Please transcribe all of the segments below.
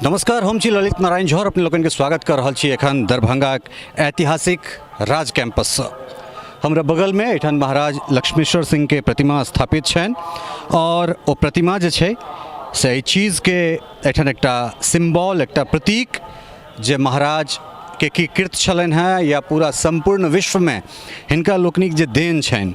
नमस्कार, हम छी ललित नारायण झा और अपने लोगन के स्वागत कर रहल छी एखन दरभंगा ऐतिहासिक राज कैंपस से। हमरा बगल में एठन महाराज लक्ष्मेश्वर सिंह के प्रतिमा स्थापित छन और वो प्रतिमा जे छै से चीज़ के एठन एकटा सिंबल, एकटा प्रतीक जे महाराज के की कृत छलन है या पूरा संपूर्ण विश्व में हिनका लोकनिक जे देन छन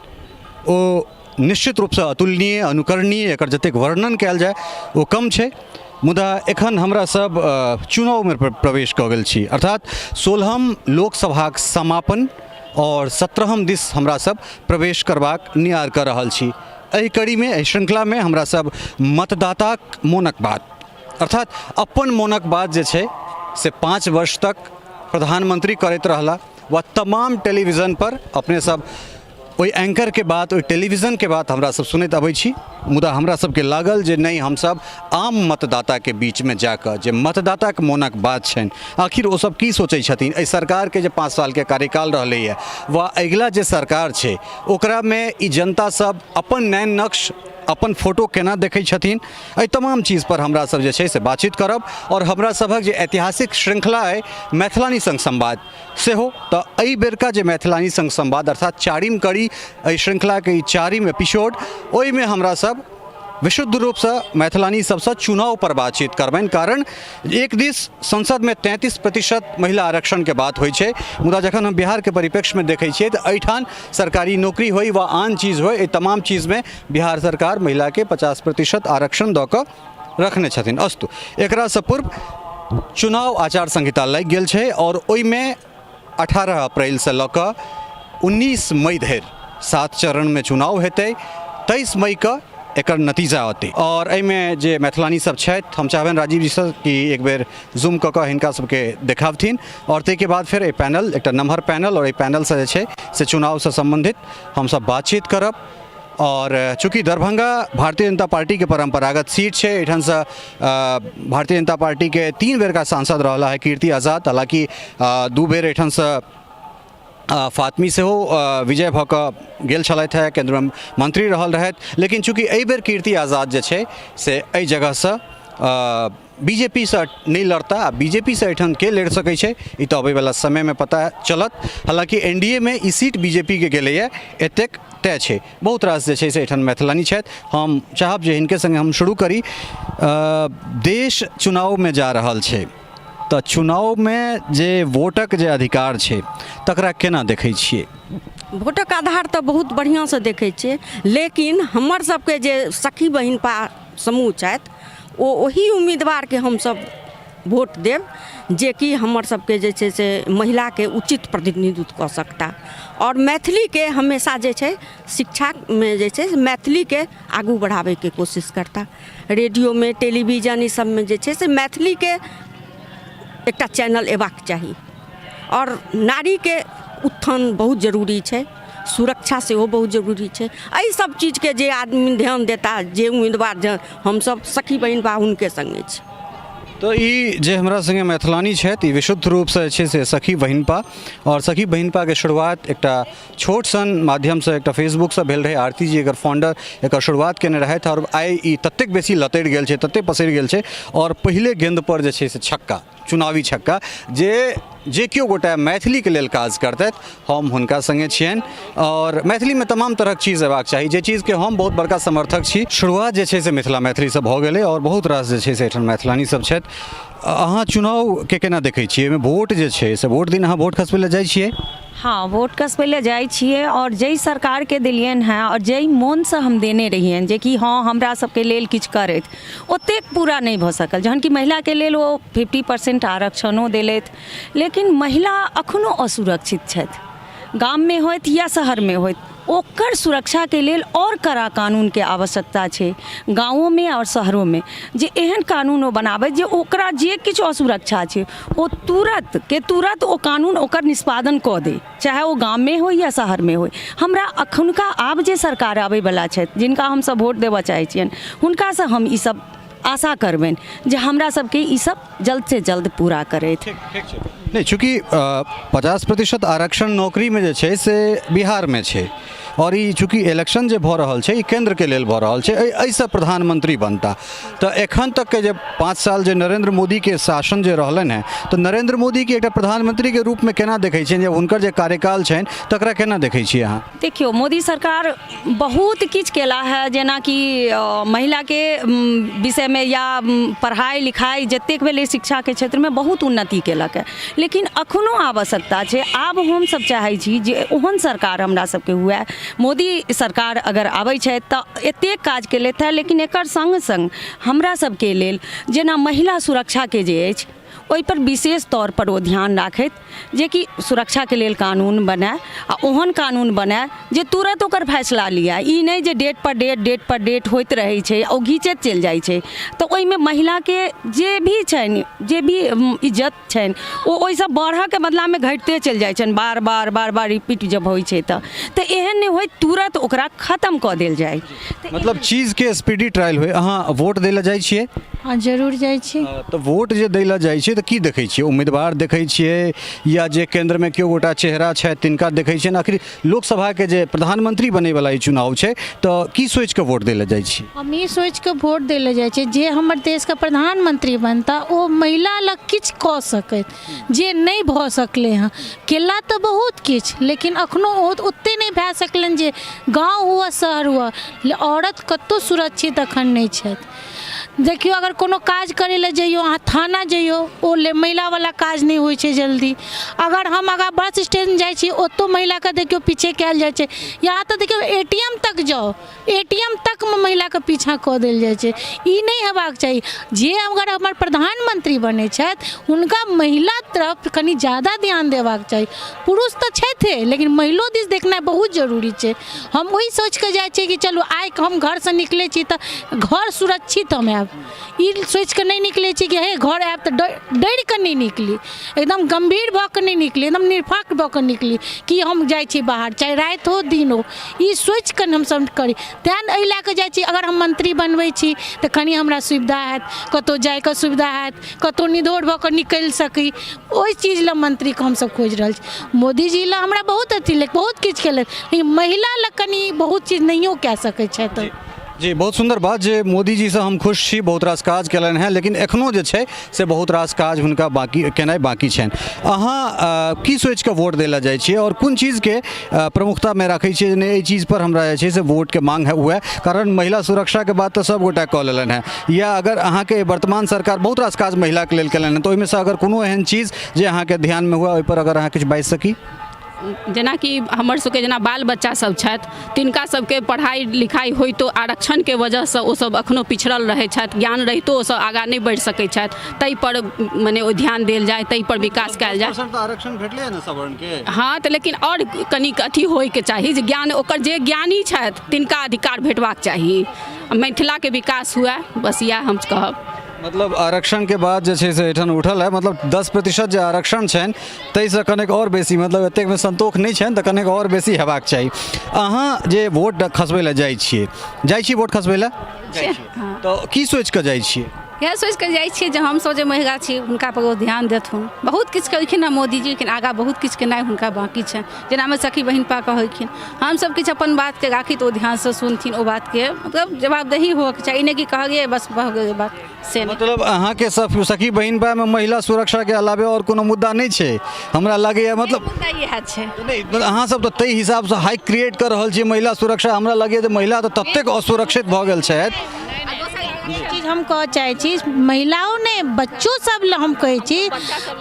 ओ निश्चित रूप से अतुलनीय, अनुकरणीय, एकर जतेक वर्णन कयल जाय वो कम छै। मुदा एखन हमरा सब चुनाव में प्रवेश कऽ गेल छी, अर्थात 16हम लोकसभाक समापन और 17हम दिस हमरा सब प्रवेश करबाक नियार कर रहल छी। एहि कड़ी में, एहि श्रृंखला में हमरा सब मतदाताक मोनक बात अर्थात अपन मोनक बात जे छै से 5 वर्ष तक प्रधानमंत्री करैत रहला व तमाम टेलीविज़न पर अपने सब ओई एंकर के बात, ओई टेलीविज़न के बात हमरा सब सुनैत अबै छी। मुदा हमरा सबके लागल जे नहीं, हम सब आम मतदाता के बीच में जाकर जे मतदाता के मोनक बात छन, आखिर वो सब की सोचै छथिन। एहि सरकार के जे 5 साल के कार्यकाल रहलै है वा अगिला जे सरकार छै ओकरा में ई जनता सब अपन नैन नक्श, अपन फोटो केना देखै छथिन, एहि तमाम चीज़ पर हमरा सब जे छै से बातचीत करब। और हमरा सबक जे ऐतिहासिक श्रृंखला है मैथिलानी संग संवाद सेहो, तो एहि बेरका जे मैथिलानी संग संवाद अर्थात 4म कड़ी एहि श्रृंखला के 4म एपिसोड, ओहि में हमरा सब विशुद्ध रूप से मैथिलानी सबसे चुनाव पर बातचीत करबनि। कारण एक दिस संसद में 33% महिला आरक्षण के बात होइ छै, मुदा जखन हम बिहार के परिप्रेक्ष्य में देखै छियै तो एहिठाम सरकारी नौकरी होई वा आन चीज़ होई, एहि तमाम चीज़ में बिहार सरकार महिला के 50% आरक्षण दऽ कऽ रखने छथिन। अस्तु, एकरा से पूर्व चुनाव आचार संहिता लग गेल छै और ओहि में 18 अप्रैल से लऽ कऽ 19 मई धरि 7 चरण में चुनाव हेतै। 23 मई का एकर नतीजा होते और एहिमें जे मैथिलानी सब छथि, हम चाहबनि राजीव जी से कि एक बेर जूम कऽ कऽ हिनका सबके देखावथिन और ताहिके बाद फिर पैनल, एक नमहर पैनल, और एहि पैनल से जे छै से चुनाव से संबंधित हम सब बातचीत करब। और चूँकि दरभंगा भारतीय जनता पार्टी के परंपरागत सीट है, एठान से भारतीय जनता पार्टी के 3 बेर का सांसद रहा है कीर्ति आज़ाद, हालांकि 2 बेर एठान से फातमी से हो विजय भऽ कऽ गेल छलथि है, केंद्र मंत्री रहल रहथि। लेकिन चूँकि एहि बेर कीर्ति आज़ाद जे छै से एहि जगह से बीजेपी से नहीं लड़ता, बीजेपी से एठान के लड़ सकै छै ई तो अबै वाला समय में पता चलत। हालांकि एनडीए में ई सीट बीजेपी के गेलै है, एतेक तय छै। बहुत रास जे छै से एठान मैथिलानी छथि, हम चाहब जे हिनके संगे हम शुरू करी। देश चुनाव में जा रहल छै तो चुनाव में जे वोटक जे अधिकार छै तकरा केना देखै छियै? वोटक आधार तो बहुत बढ़िया से देखे छियै, लेकिन हमर सबके जे सखी बहिनपा समूह छथि ओ ओही उम्मीदवार के हम सब वोट देव जे कि हमर सबके जे छै से महिला के उचित प्रतिनिधित्व कऽ सकता और मैथिली के हमेशा जे छै शिक्षा में जे छै मैथिली के आगू बढ़ावे के कोशिश करता। रेडियो में, टेलीविजन ई सब में जे छै से मैथिली के एकटा चैनल एबाक चाही और नारी के उत्थान बहुत जरूरी छै, सुरक्षा से वो बहुत जरूरी छै। एहि सब चीज़ के जे आदमी ध्यान देता, जे उम्मीदवार हम सब सखी बहिन बा उनके संगे छै। तो ई जे हमरा संगे मैथिलानी छथि, ई विशुद्ध रूप से छै से सखी बहिनपा, और सखी बहिनपा के शुरुआत एकटा छोट सन माध्यम से एकटा फेसबुक से भेल रहे। आरती जी एकर फाउंडर एकर शुरुआत केने रहथि और आइ ई ततेक बेसी लतरि गेल छै, ततेक पसरि गेल छै और पहिले गेंद पर जे छै से छक्का, चुनावी छक्का, जे केओ गोटा मैथिली के लेल काज करतथि हम हुनका संगे छियनि। और मैथिली में तमाम तरहक चीज़ हेबाक चाही, जे चीज़ के हम बहुत बड़का समर्थक छी। शुरुआत जे छै से मिथिला मैथिली से भऽ गेलै और बहुत रास जे छै से एठन मैथिलानी सब छथि। अहाँ चुनाव के केना देखै छियै? एहिमे वोट जे छै से वोट दिन अहाँ वोट खसबै लए जाइ छियै? हाँ, वोट खसबै लए जाइ छियै और जई सरकार के दिलियन हैं और जई मोन से हम देने रहियन जे कि हाँ हमरा सबके लेल किछु करैत, ओतेक पूरा नहीं भऽ सकल। जहन कि महिला के लेल वो 50% आरक्षणों देलथि, लेकिन महिला अखनो असुरक्षित छथि, गाम में होइत या शहर में होइत। ओकर सुरक्षा के लेल और कड़ा कानून के आवश्यकता छै, गाँवों में और शहरों में जे एहन कानून ओ बनाबै जे ओकरा जे किछु असुरक्षा छै ओ तुरंत के तुरंत ओ कानून ओकर निष्पादन कऽ दे, चाहे वो गाम में हो या शहर में हो। हमरा अखुनका आब जे सरकार आबै वाला छथि, जिनका हम सब वोट देबऽ चाहै छियनि, हुनका से हम ई सब आशा करबनि जे हमरा सबके ई सब जल्द से जल्द पूरा करैत। नहीं, चूँकि 50% आरक्षण नौकरी में जे छै से बिहार में छै और ई चूँकि इलेक्शन जे भऽ रहल छै ई केंद्र के लेल भऽ रहल छै, एहिसँ प्रधानमंत्री बनता। तऽ एखन तक के जे 5 साल जे नरेंद्र मोदी के शासन जे रहलनि हैं, तऽ नरेंद्र मोदी के एकटा प्रधानमंत्री के रूप में केना देखै छियनि, जे हुनकर जे कार्यकाल छनि तकरा केना देखै छियै अहाँ? देखियो मोदी सरकार बहुत किछु केला है, जेना कि महिला के विषय में या पढ़ाई लिखाई जतेक भेलै शिक्षा के क्षेत्र में बहुत उन्नति केलक है। लेकिन अखनो आवश्यकता छै, आब हम सब चाहै छी जे ओहन सरकार हमरा सबके हुए। मोदी सरकार अगर आबै छै तऽ एतेक काज केलथि है, लेकिन एकर संग संग हमरा सबके लेल जेना महिला सुरक्षा के जे अछि ओहि पर विशेष तौर पर ओ ध्यान राखैत जे कि सुरक्षा के लेल कानून बनाए, आ ओहन कानून बनाए जे तुरंत ओकर फैसला लिया। ई नहीं जे डेट पर डेट होइत रहै छै ओ घीचैत चलि जाइ छै, तऽ ओहिमे महिला के जे भी छनि, जे भी इज्जत छनि ओ ओहिसँ बढ़ऽ के बदला में घटिते चलि जाइ छनि। बार बार रिपीट जब होइ छै तऽ एहन नहि होय, तुरंत ओकरा खत्म कऽ देल जाय। मतलब चीज के स्पीडी ट्रायल होय। अहाँ वोट दै लए जाइ छियै? हाँ जरूर जाइ छी। तऽ वोट जे दै लए जाइ छियै तऽ की देखै छियै? उम्मीदवार देखै छियै या जे केंद्र में केओ गोटा चेहरा छै तिनका देखै छियै? आखिर लोकसभा के जे प्रधानमंत्री बनै वाला ई चुनाव छै तऽ की सोचि कऽ वोट दै लए जाइ छियै? हम ई सोचि कऽ वोट दै लए जाइ छी जे हमर देश का प्रधानमंत्री बनता ओ महिला लग किछु कऽ सकैत, जे नहि भऽ सकलै हँ। केला तऽ बहुत किछु, लेकिन अखनो ओते नहि भए सकलनि जे गाँव हुआ शहर हुआ औरत कतौ सुरक्षित अखन नहि छथि। देखियो अगर कोनो काज करे लए जइयो, अहाँ थाना जइयो, ओ महिला वाला काज नहीं होइ छै जल्दी। अगर हम बस स्टैंड जाइ छी ओतो महिला के देखियो पीछे कयल जाइ छै। यहाँ तऽ देखियो एटीएम तक जाओ, एटीएम तक में महिला के पीछा कऽ देल जाइ छै। ई नहीं हेबाक चाही। जे अगर हमर प्रधानमंत्री बने छथि हुनका महिला तरफ कनी ज़्यादा ध्यान देबाक चाही। पुरुष तऽ छथिए, लेकिन महिलो दिस देखनाइ बहुत जरूरी छै। हम वही सोच के जाइ छियै कि चलू आइ हम घर से निकले छी तऽ घर सुरक्षित हम आयब। ई सोच के नहीं निकले छी कि हे घर आयब तऽ डर के नहीं निकली, एकदम गंभीर भऽ के नहीं निकली, एकदम निर्भय भऽ के निकली कि हम जाइ छी बाहर, चाहे रात हो दिन हो। ई सोच के हम सब करी। तें एहि लए के जाइ छी अगर हम मंत्री बनबै छी तऽ कनी हमरा सुविधा हैत, कतौ जाय के सुविधा हैत, कतौ निधोर भऽ के निकलि सकी। ओहि चीज लए मंत्री के हम सब खोज रहल छी। मोदी जी लए हमरा बहुत अथी बहुत किछु केलथि, लेकिन महिला लए कनी बहुत चीज नहियो कए सकै छथि। जी बहुत सुंदर बात जे मोदी जी से हम खुश छी, बहुत रास काज केलनि हैं, लेकिन एखनो जे छै से बहुत रास काज हुनका बाकी केनाइ बाकी छनि। अहाँ की सोचि कऽ वोट दै लए जाइ छियै और कोन चीजके प्रमुखता में राखै छियै? नहि एहि चीज पर हमरा जे छै से वोट के मांग हुए, कारण महिला सुरक्षा के बात तऽ सब गोटा कऽ लेलनि हैं। या अगर अहाँके वर्तमान सरकार बहुत रास काज महिला के लेल केलनि हैं तऽ ओहिमे से अगर कोनो एहन चीज जे अहाँके ध्यान में हुए ओहि पर अगर अहाँ किछु बाजि सकी? जेना कि हमर सबके जेना बाल बच्चा सब छथि तिनका सबके पढ़ाई लिखाई होइतो आरक्षण के वजह से ओ सब अखनो पिछड़ल रहै छथि, ज्ञान रहितो ओ सब आगाँ नहीं बढ़ि सकै छथि। ताहि पर माने ओ ध्यान देल जाय, ताहि पर विकास कयल जाय। आरक्षण भेटलै है ना सवर्ण के? हाँ तऽ लेकिन और कनिक अथी होइके चाही जे ज्ञान ओकर जे ज्ञानी छथि तिनका अधिकार भेटबाक चाही, मिथिला के विकास हुए, बस इएह हम कहब। मतलब आरक्षण के बाद जे छै से एहिठाम उठल है, मतलब 10% जे आरक्षण छनि ताहिसँ कनेक और बेसी, मतलब एतेक में संतोष नहीं छनि तऽ कनेक और बेसी हेबाक चाही। अहाँ जे वोट खसबै लए जाइ छी वोट खसबै लए तऽ की सोचि कऽ जाइ छियै? इएह सोचि कऽ जाइ छियै जे हमसब जे महिला छी हुनका पर ओ ध्यान देथुन। बहुत किछु केलखिन हँ मोदी जी, लेकिन आगाँ बहुत किछु केनाइ हुनका बाँकी छनि। जेनामे सखी बहिन पा कहलखिन हमसब किछु अपन बातके राखी तऽ ओ ध्यानसँ सुनथिन। ओ बातके मतलब जवाबदेही होके चाही, नहि कि कहलिए बस भऽ गेलै बात से। मतलब अहाँके सब सखी बहिन पा में महिला सुरक्षा के अलावे और कोनो मुद्दा नहीं छै हमरा लगैए? मतलब मुद्दा इएह छै। नहीं, अहाँ सब तऽ ताहि हिसाब से हाइक क्रिएट कर रहल छियै महिला सुरक्षा। हमरा लगैए जे महिला तऽ ततेक असुरक्षित भऽ गेल छथि। चीज हम कह चाहे छी महिलाओं ने बच्चों सब ल हम कहे छी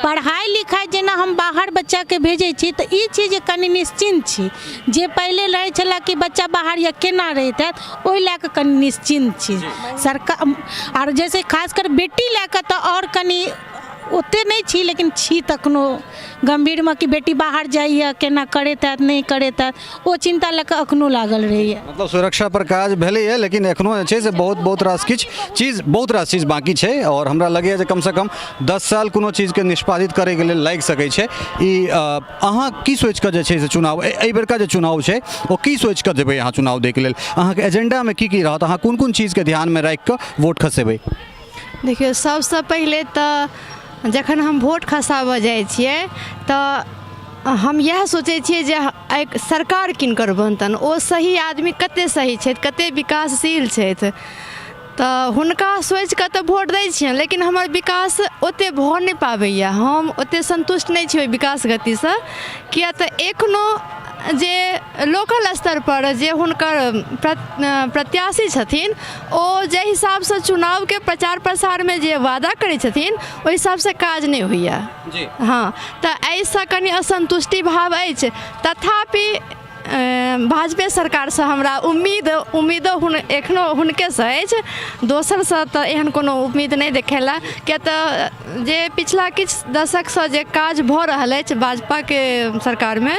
पढ़ाई लिखाई जेना हम बाहर बच्चा के भेजे छी तऽ ई चीज कनी निश्चिंत छी। जे पहले रहे छला कि बच्चा बाहर या केना रहते ओहि लए के कनी निश्चिंत छी सरकार। और जैसे खासकर बेटी लए के तऽ और कनी ओते नहीं छी, लेकिन छी तखनो गंभीर में कि बेटी बाहर जाइए केना करैत हैत नहीं करैत हैत ओ चिंता लऽ कऽ अखनो लागल रहैए। मतलब सुरक्षा पर काज भेलैए, लेकिन एखनो जे छै से बहुत रास चीज बाकी छै। और हमरा लगैए जे कम से कम 10 साल कोनो चीज के निष्पादित करे के लेल लागि सकै छै। ई अहाँ की सोचि कऽ जे छै से चुनाव एहि बेरका जे चुनाव छै ओ की सोचि कऽ देबै अहाँ चुनाव दै के लेल? अहाँके एजेंडा में की रहत? अहाँ कोन कोन चीज के ध्यान में राखि कऽ वोट खसेबै? देखियौ सबसँ पहिले तऽ जखन हम वोट खसाबऽ जाइ छियै तऽ हम इएह सोचै छियै जे सरकार किनकर बनतन, ओ सही आदमी कते सही छथि, कते विकासशील छथि, तऽ हुनका सोचिकऽ तऽ वोट दै छियनि, लेकिन हमर विकास ओते भऽ नहि पाबैए। हम ओते संतुष्ट नहि छी ओहि विकास गतिसँ, किया तऽ एखनो जे लोकल स्तर पर जे हुनकर प्रत्याशी छथिन ओ जे हिसाबसँ चुनावके प्रचार प्रसारमे जे वादा करै छथिन ओहि हिसाबसँ काज नहि होइए। हाँ, तऽ एहिसँ कनि असन्तुष्टि भाव अछि। तथापि भाजपा सरकारसँ हमरा उम्मीदो एखनो हुनकेसँ अछि, दोसरसँ तऽ एहन कोनो उम्मीद नहि देखेला, किया तऽ जे पिछला किछु दशकसँ जे काज भऽ रहल अछि भाजपाके सरकारमे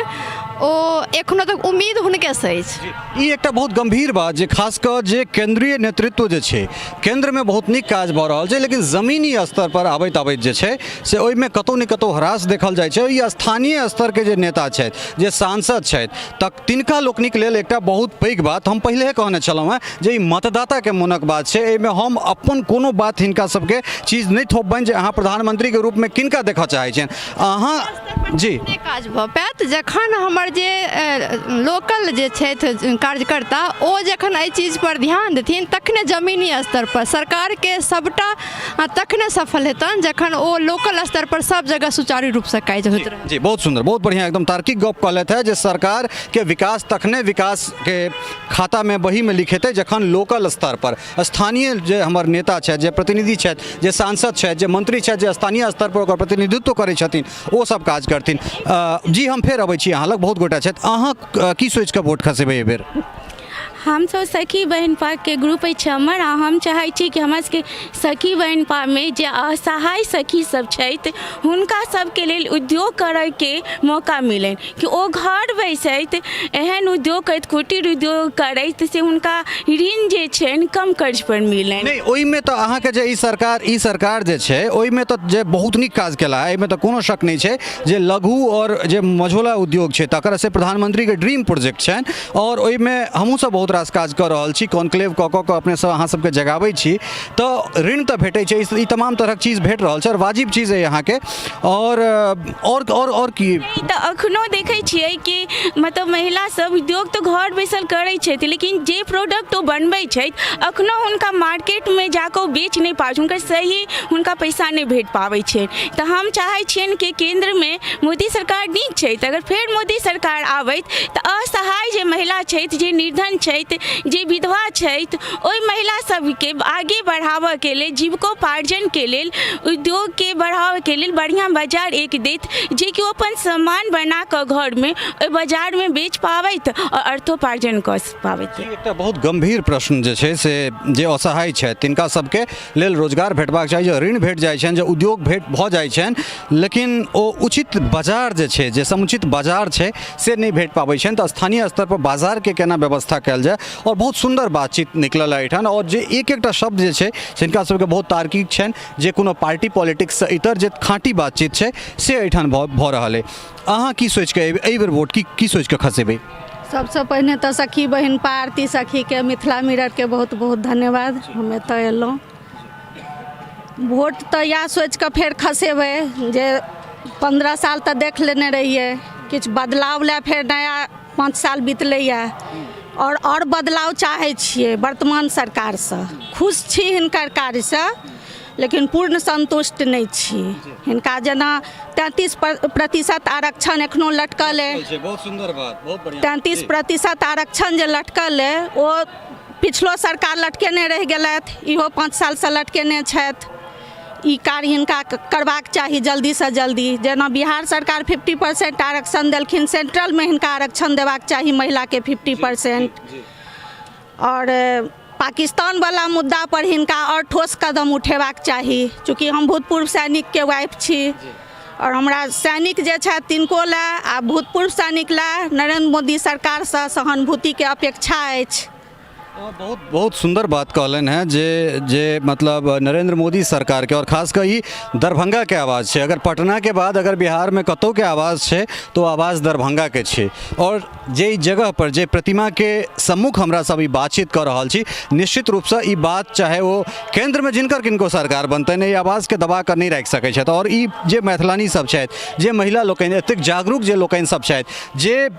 ओ एखनो तक उम्मीद हुनकेसँ अछि। ई एकटा बहुत गंभीर बात जे खास कऽ जे केंद्रीय नेतृत्व जे छै, केंद्रमे बहुत नीक काज भऽ रहल छै, लेकिन जमीनी स्तर पर आबैत जे छै से ओहिमे कतहु ने कतहु ह्रास देखल जाइ छै। ई स्थानीय स्तरके जे नेता छथि, जे सांसद छथि, तक तिनका लोकनिक लेल एकटा बहुत पैघ बात हम पहिले कहने छलहुँ हेँ जे ई मतदाताके मोनक बात छै। एहिमे हम अपन कोनो बात हिनका सबके चीज नहि थोपबनि जे अहाँ प्रधानमंत्रीके रूपमे किनका देखऽ चाहै छियनि। अहाँ जी काज भऽ पायत जखन हमर जे लोकल जे छथि कार्यकर्ता ओ जखन एहि चीज पर ध्यान देथिन तखने जमीनी स्तर पर सरकारके सबटा तखने सफल हेतनि जखन ओ लोकल स्तर पर सब जगह सुचारू रूपसँ काज होइत रहत। जी बहुत सुंदर, बहुत बढ़िया, एकदम तार्किक गप कहलथि है जे सरकार के विकास तखने विकास के खाता में बही में लिखेते जखन लोकल स्तर पर स्थानीय जे हमर नेता छथि, जे प्रतिनिधि छथि, जे सांसद छथि, जे मंत्री छथि, जे स्थानीय स्तर पर ओकर प्रतिनिधित्व करै छथिन ओ सब काज करथिन। जी हम फेर अबै छी अहाँ लग, बहुत गोटा छथि, अहाँ की सोचि कऽ वोट खसेबै एहि बेर? हमसब सखी बहन पाके ग्रुप अछि हमर, आ हम चाहै छी कि हमरा सबके सखी बहन पामे जे असहाय सखी सब छथि हुनका सबके लेल उद्योग करैके मौका मिलनि, कि ओ घर बैसैत एहन उद्योग करैत, कुटीर उद्योग करैत से हुनका ऋण जे छनि कम कर्ज पर मिलनि। नहीं, ओहिमे तऽ अहाँके जे ई सरकार जे छै ओहिमे तऽ जे बहुत नीक काज केला है, एहिमे तऽ कोनो शक नहीं छै जे लघु और जे मझोला उद्योग छै तकर से प्रधानमंत्री के ड्रीम प्रोजेक्ट छनि, और ओहिमे हमहूँ सब बहुत रास काज कऽ रहल छी, कॉन्क्लेव कऽ कऽ अपने सब अहाँ सबके जगाबै छी, तऽ ऋण तऽ भेटै छै, ई तमाम तरहक चीज भेट रहल छै और वाजिब चीज है अहाँके। और की तऽ अखनो देखै छियै कि मतलब महिला सब उद्योग तऽ घर बैसल करै छथि, लेकिन जे प्रोडक्ट ओ बनबै छथि अखनो हुनका मार्केटमे जाकऽ बेच नहि पाबै छै, हुनकर सही हुनका पैसा नहि भेट पाबै छै। तऽ हम चाहै छियनि कि केंद्रमे मोदी सरकार नीक छै, अगर फेर मोदी सरकार आबैत तऽ असहाय जे महिला छथि, जे निर्धन छथि, जे विधवा छथि, ओहि महिला सबके आगे बढ़ाबऽके लेल, जीविकोपार्जनके लेल, उद्योगके बढ़ाबऽके लेल बढ़िआँ बाजार एक देत जे कि ओ अपन सामान बना कऽ घरमे ओहि बाजारमे बेच पाबैत और अर्थोपार्जन कऽ पाबैत। एकटा बहुत गंभीर प्रश्न जे छै से जे असहाय छथि तिनका सबके लेल रोजगार भेटबाक चाही, जे ऋण भेट जाइ छनि, जे उद्योग भऽ जाइ छनि, लेकिन ओ उचित बाजार जे छै, जे समुचित बाजार छै से नहीं भेट पाबै छनि। तऽ स्थानीय स्तर पर बाजारके केना व्यवस्था कयल जाय, और बहुत सुंदर बातचीत निकलल है एहिठाम, और जे एक एकटा शब्द जे छै जिनका सबके बहुत तार्किक छनि, जे कोनो पार्टी पॉलिटिक्स से इतर जे खाँटी बातचीत छै से एहिठाम भऽ रहल है। अहाँ की सोचि कऽ एहि बेर वोट की सोचि कऽ खसेबै? सबसँ पहिने तऽ सखी बहिन आरती सखीके मिथिला मिररके बहुत बहुत धन्यवाद। हम एतऽ एलहुँ, वोट तऽ इएह सोचि कऽ फेर खसेबै जे 15 साल तऽ देख लेने रहिए, किछु बदलाव लए फेर नया 5 साल बीतलैए, और बदलाव चाहै छियै वर्तमान सरकारसँ। खुश छी हिनकर कार्यसँ, लेकिन पूर्ण संतुष्ट नहीं छी। हिनका जेना 33% आरक्षण एखनो लटकल है, बहुत सुंदर बात, बहुत बढ़िया। 33% आरक्षण जे लटकल है ओ पिछलो सरकार लटकेने रहि गेलथि, इहो 5 सालसँ लटकेने छथि। ई कार्य हिनका करबाक चाही जल्दी से जल्दी। जेना बिहार सरकार 50% आरक्षण देलखिन, सेंट्रलमे हिनका आरक्षण देबाक चाही महिलाके 50%। और पाकिस्तान वाला मुद्दा पर हिनका और ठोस कदम उठेबाक चाही, चूँकि हम भूतपूर्व सैनिकके वाइफ छी, और हमरा सैनिक जे छथि तिनको लए आ भूतपूर्व सैनिक लए नरेंद्र मोदी सरकारसँ सहानुभूतिके अपेक्षा अछि। बहुत बहुत सुंदर बात कहलन है जे मतलब नरेंद्र मोदी सरकार के और खास कर ई दरभंगा के आवाज़ है। अगर पटना के बाद अगर बिहार में कतौ के आवाज़ है तो आवाज़ दरभंगा के छे। और जे जगह पर जे प्रतिमा के सम्मुख हमरा सब ई बातचीत कर रहा छी, निश्चित रूप से ई बात चाहे वो केंद्र में जिनकर किनको सरकार बनते ने आवाज़ के दबा कर नहीं रख सकै छथि। और ई जे मैथिलानी सब छथि, जे महिला लोकनि एतेक जागरूक जे लोकनि सब छथि, जे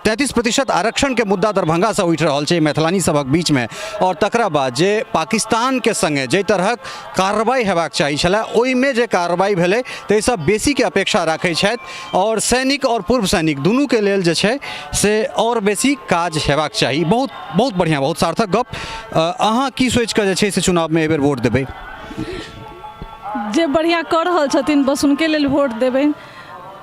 33% आरक्षण के मुद्दा दरभंगा से उठि रहल छै मैथिलानी सबक बीच में, और तकरा बाद जे पाकिस्तान के संगे जे तरहक कार्रवाई हेबाक चाही छलै ओहिमे जे कार्रवाई भेलै ताहिसँ बेसी के अपेक्षा राखै छथि। और सैनिक और पूर्व सैनिक दुनू के लेल जे छै से और बेसी काज हेबाक चाही। बहुत बहुत बढ़िया, बहुत सार्थक गप। अहाँ की सोचि कऽ जे छै से चुनाव में एहिबेर वोट देबै? जे बढ़िया कऽ रहल छथिन बस हुनके लेल वोट देबै।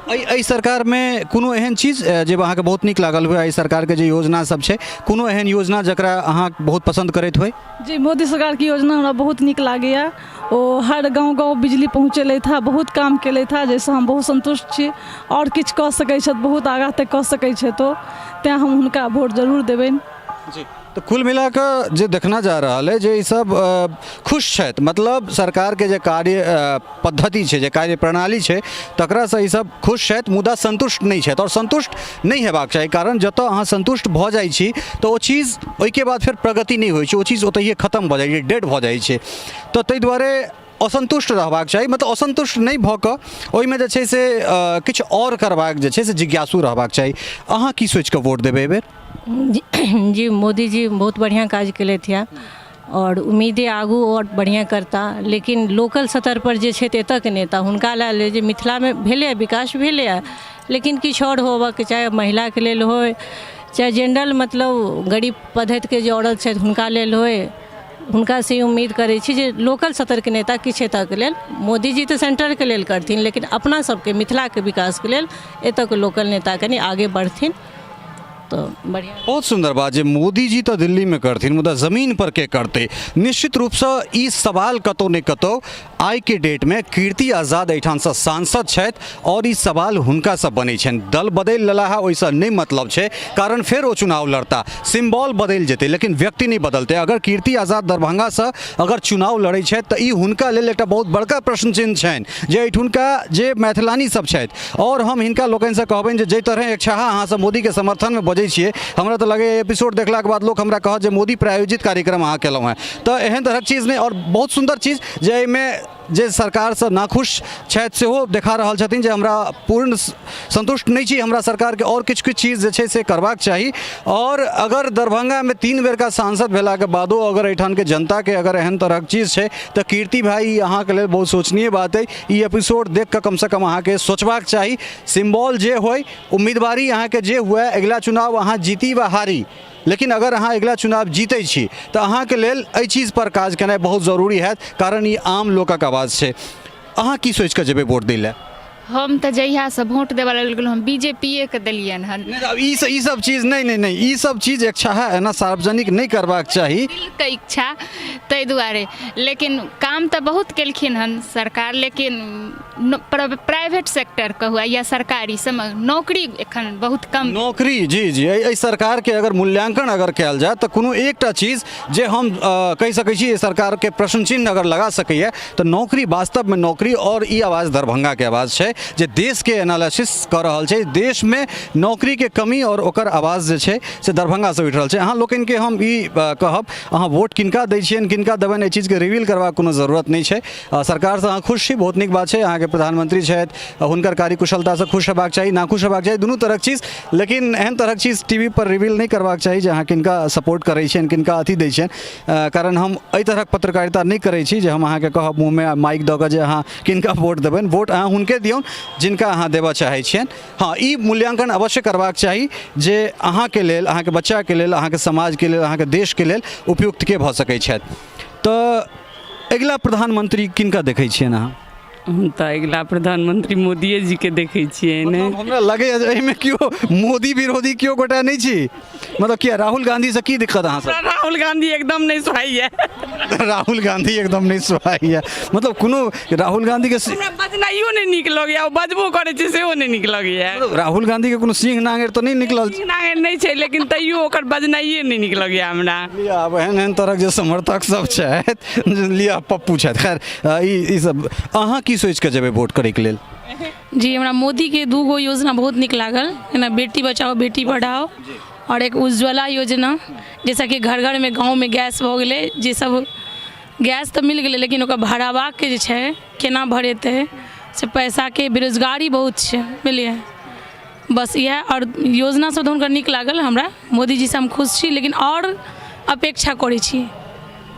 एहि सरकार में कोनो एहन चीज जे अहाँके बहुत नीक लागल हुए? एहि सरकार के जे योजना सब छै, कोनो एहन योजना जकरा अहाँ बहुत पसंद करैत होइ? जी, मोदी सरकार की योजना हमरा बहुत नीक लागैए। ओ हर गांव बिजली पहुँचेलथि है, बहुत काम केलथि है, जाहिसँ हम बहुत संतुष्ट छी। और किछु कऽ सकै छथि, बहुत आगाँ तक कऽ सकै छथि ओ, तेँ हम हुनका वोट जरूर देबनि। जी, तो कुल मिला कऽ जे देखना जा रहल है जे ई सब खुश छथि, मतलब सरकार के जे कार्य पद्धति छै, जे कार्य प्रणाली छै तकरासँ ई सब खुश छथि, मुदा संतुष्ट नहि छथि। और संतुष्ट नहि हेबाक चाही, कारण जतऽ अहाँ संतुष्ट भऽ जाइ छी तऽ ओ चीज ओहिके बाद फेर प्रगति नहि होइ छै, ओ चीज ओतहिए खत्म भऽ जाइ छै, डेड भऽ जाइ छै। तऽ ताहि दुआरे असंतुष्ट रहबाक चाही, मतलब असंतुष्ट नहीं भऽ कऽ ओहिमे जे छै से किछु आओर करबाक जे छै से जिज्ञासु रहबाक चाही। अहाँ की सोचि कऽ वोट देबै एहिबेर? जी, मोदी जी बहुत बढ़िया काज केलथि है और उम्मीदें आगू और बढ़िया करता। लेकिन लोकल स्तर पर जे छै एतक नेता हुनका लेल जे मिथिला में भेलै विकास भेलै है, लेकिन किछु आओर होबऽके चाहे महिला के लेल होय चाहे जनरल मतलब गरीब पद्धति के जे औरत छथि हुनका लेल होय, हुनका से उम्मीद करै छी जे लोकल स्तर के नेता किछु एतक लेल, मोदी जी तऽ सेंटर के लेल करथिन लेकिन अपना सबके मिथिला के विकास के लेल एतक लोकल नेता कनी आगे बढ़थिन तो बढ़िया। बहुत सुंदर बात जे मोदी जी तो दिल्ली में करथिन, मुदा जमीन पर के करते? निश्चित रूप से ई सवाल कतौ ने कतौ आइ के डेट में कीर्ति आजाद एठाम से सांसद छथि और ई सवाल हुनका से बनै छनि। दल बदलि लेला है ओहिसँ नहि मतलब छै, कारण फेर ओ चुनाव लड़ता, सिम्बॉल बदलि जेतै लेकिन व्यक्ति नहीं बदलते। अगर कीर्ति आजाद दरभंगा से अगर चुनाव लड़ै छथि तऽ ई हुनका लेल एकटा बहुत बड़का प्रश्न चिन्ह छनि जे एहिठुनका जे मैथिलानी सब छथि। और हम हिनका लोकनि से कहबनि जे तरह एक छहा अहाँ सब मोदी के समर्थन में बजै छियै, हमरा तऽ लगे एपिसोड देखला के बाद लोग हमरा कहत जे मोदी प्रायोजित कार्यक्रम अहाँ केलहुँ हैं, तऽ एहन तरहक चीज नहीं। और बहुत सुंदर चीज जे एहिमे जे सरकार से नाखुश छथि सेहो देखा रहल छथिन जे हमरा पूर्ण संतुष्ट नहीं छी, हमरा सरकार के और किछु किछु चीज जे छै से करबाक चाही। और अगर दरभंगा में 3 बेर का सांसद भेला के बादो अगर एठान के जनता के अगर एहन तरहक चीज छै तऽ कीर्ति भाई अहाँ के लेल बहुत सोचनीय बात है। ई एपिसोड देख कऽ कम से कम अहाँ के सोचबाक चाही। सिम्बॉल जे होय, उम्मीदवारी अहाँ के जे हुए, अगिला चुनाव अहाँ जीती वा हारी, लेकिन अगर अहाँ अगिला चुनाव जीतै छी तऽ अहाँ के लेल एहि चीज पर काज केनाइ बहुत जरूरी है, कारण ई आम लोकक आवाज छै। अहाँ की सोचि कऽ जेबै वोट दै लए? हम तऽ जहियासँ वोट देबऽ लगलहुँ हम बीजेपीए के देलियनि हन। ई सब चीज नहीं, ई सब चीज इच्छा है एना सार्वजनिक नहीं करबाक चाही। दिल के इच्छा ताहि दुआरे, लेकिन काम तऽ बहुत केलखिन हन सरकार, लेकिन प्राइवेट सेक्टर के हुआ या सरकारी सबमे नौकरी एखन बहुत कम। नौकरी जी एहि सरकार के अगर मूल्यांकन अगर कयल जाय तऽ कोनो एकटा चीज जे हम कहि सकै छी सरकार के प्रश्न चिन्ह अगर लगा सकैए तऽ नौकरी, वास्तव में नौकरी। और ई आवाज दरभंगा के आवाज छै जे देश के एनालिसिस कर रहल छै, देश में नौकरी के कमी और ओकर आवाज जे छै से दरभंगा से उठि रहल छै। अहाँ लोकनि के हम ई कहब अहाँ वोट किनका दै छियनि किनका देबनि एहि चीज के रिवील करबाक कोनो जरूरत नहीं छै। सरकार से अहाँ खुश छी, बहुत नीक बात छै। अहाँ के प्रधानमंत्री छथि, हुनकर कार्यकुशलता से खुश हेबाक चाही, नाखुश हेबाक चाही, दुनू तरहक चीज, लेकिन एहन तरहक चीज टीवी पर रिवील नहीं करबाक चाही जे अहाँ किनका सपोर्ट करै छियनि किनका अथी दै छियनि, कारण हम एहि तरहक पत्रकारिता नहीं करै छी जे हम अहाँ के कहब मुँह में माइक दऽ कऽ जे अहाँ किनका वोट देबनि। वोट अहाँ हुनके दियौन जिनका अहाँ देबऽ चाहै छियनि। हाँ, ई मूल्यांकन अवश्य करबाक चाही जे अहाँ के लेल, अहाँ के बच्चा के लेल, अहाँ के समाज के लेल, अहाँ के देश के लेल उपयुक्त के भऽ सकै छथि। तऽ अगिला प्रधानमंत्री किनका देखै छियनि अहाँ? हम तऽ अगिला प्रधानमंत्री मोदिये जी के देखै छियै ने। हमरा लगे एहिमे केओ मोदी विरोधी केओ गोटा नहीं छी, मतलब किया राहुल गांधी से की दिक्कत अहाँ सब? राहुल गांधी एकदम नहीं सुहाइए। राहुल गांधी एकदम नहीं सुहाइया मतलब कोनो राहुल गांधी के हमरा बजनाइयो नहीं नीक लगैया ओ बजबो करै छै सेहो नहीं नीक लगैया राहुल गांधी के कोनो सिंह नांगर तो नहीं निकलल नांगर नहीं छै लेकिन तैयो ओकर बजनाइये नहीं नीक लगैया हमरा लिया अब एहन तरह जे समर्थक सब छथि लिया पप्पू छथि खैर ई सब अहाँ की सोच के जेबै वोट करे के लेल जी हमरा मोदी के 2 गो योजना बहुत निक लागल ना बेटी बचाओ बेटी पढ़ाओ और एक उज्ज्वला योजना जैसा कि घर घर में गांव में गैस हो गए जे सब गैस तो मिल गए लेकिन ओकर भरावा के जे छै केना भरेते से पैसा के बेरोजगारी बहुत छै बुझलिए बस इएह और योजना सब तो हुनकर निक लागल हमरा मोदी जी से हम खुश छी लेकिन और अपेक्षा करै छी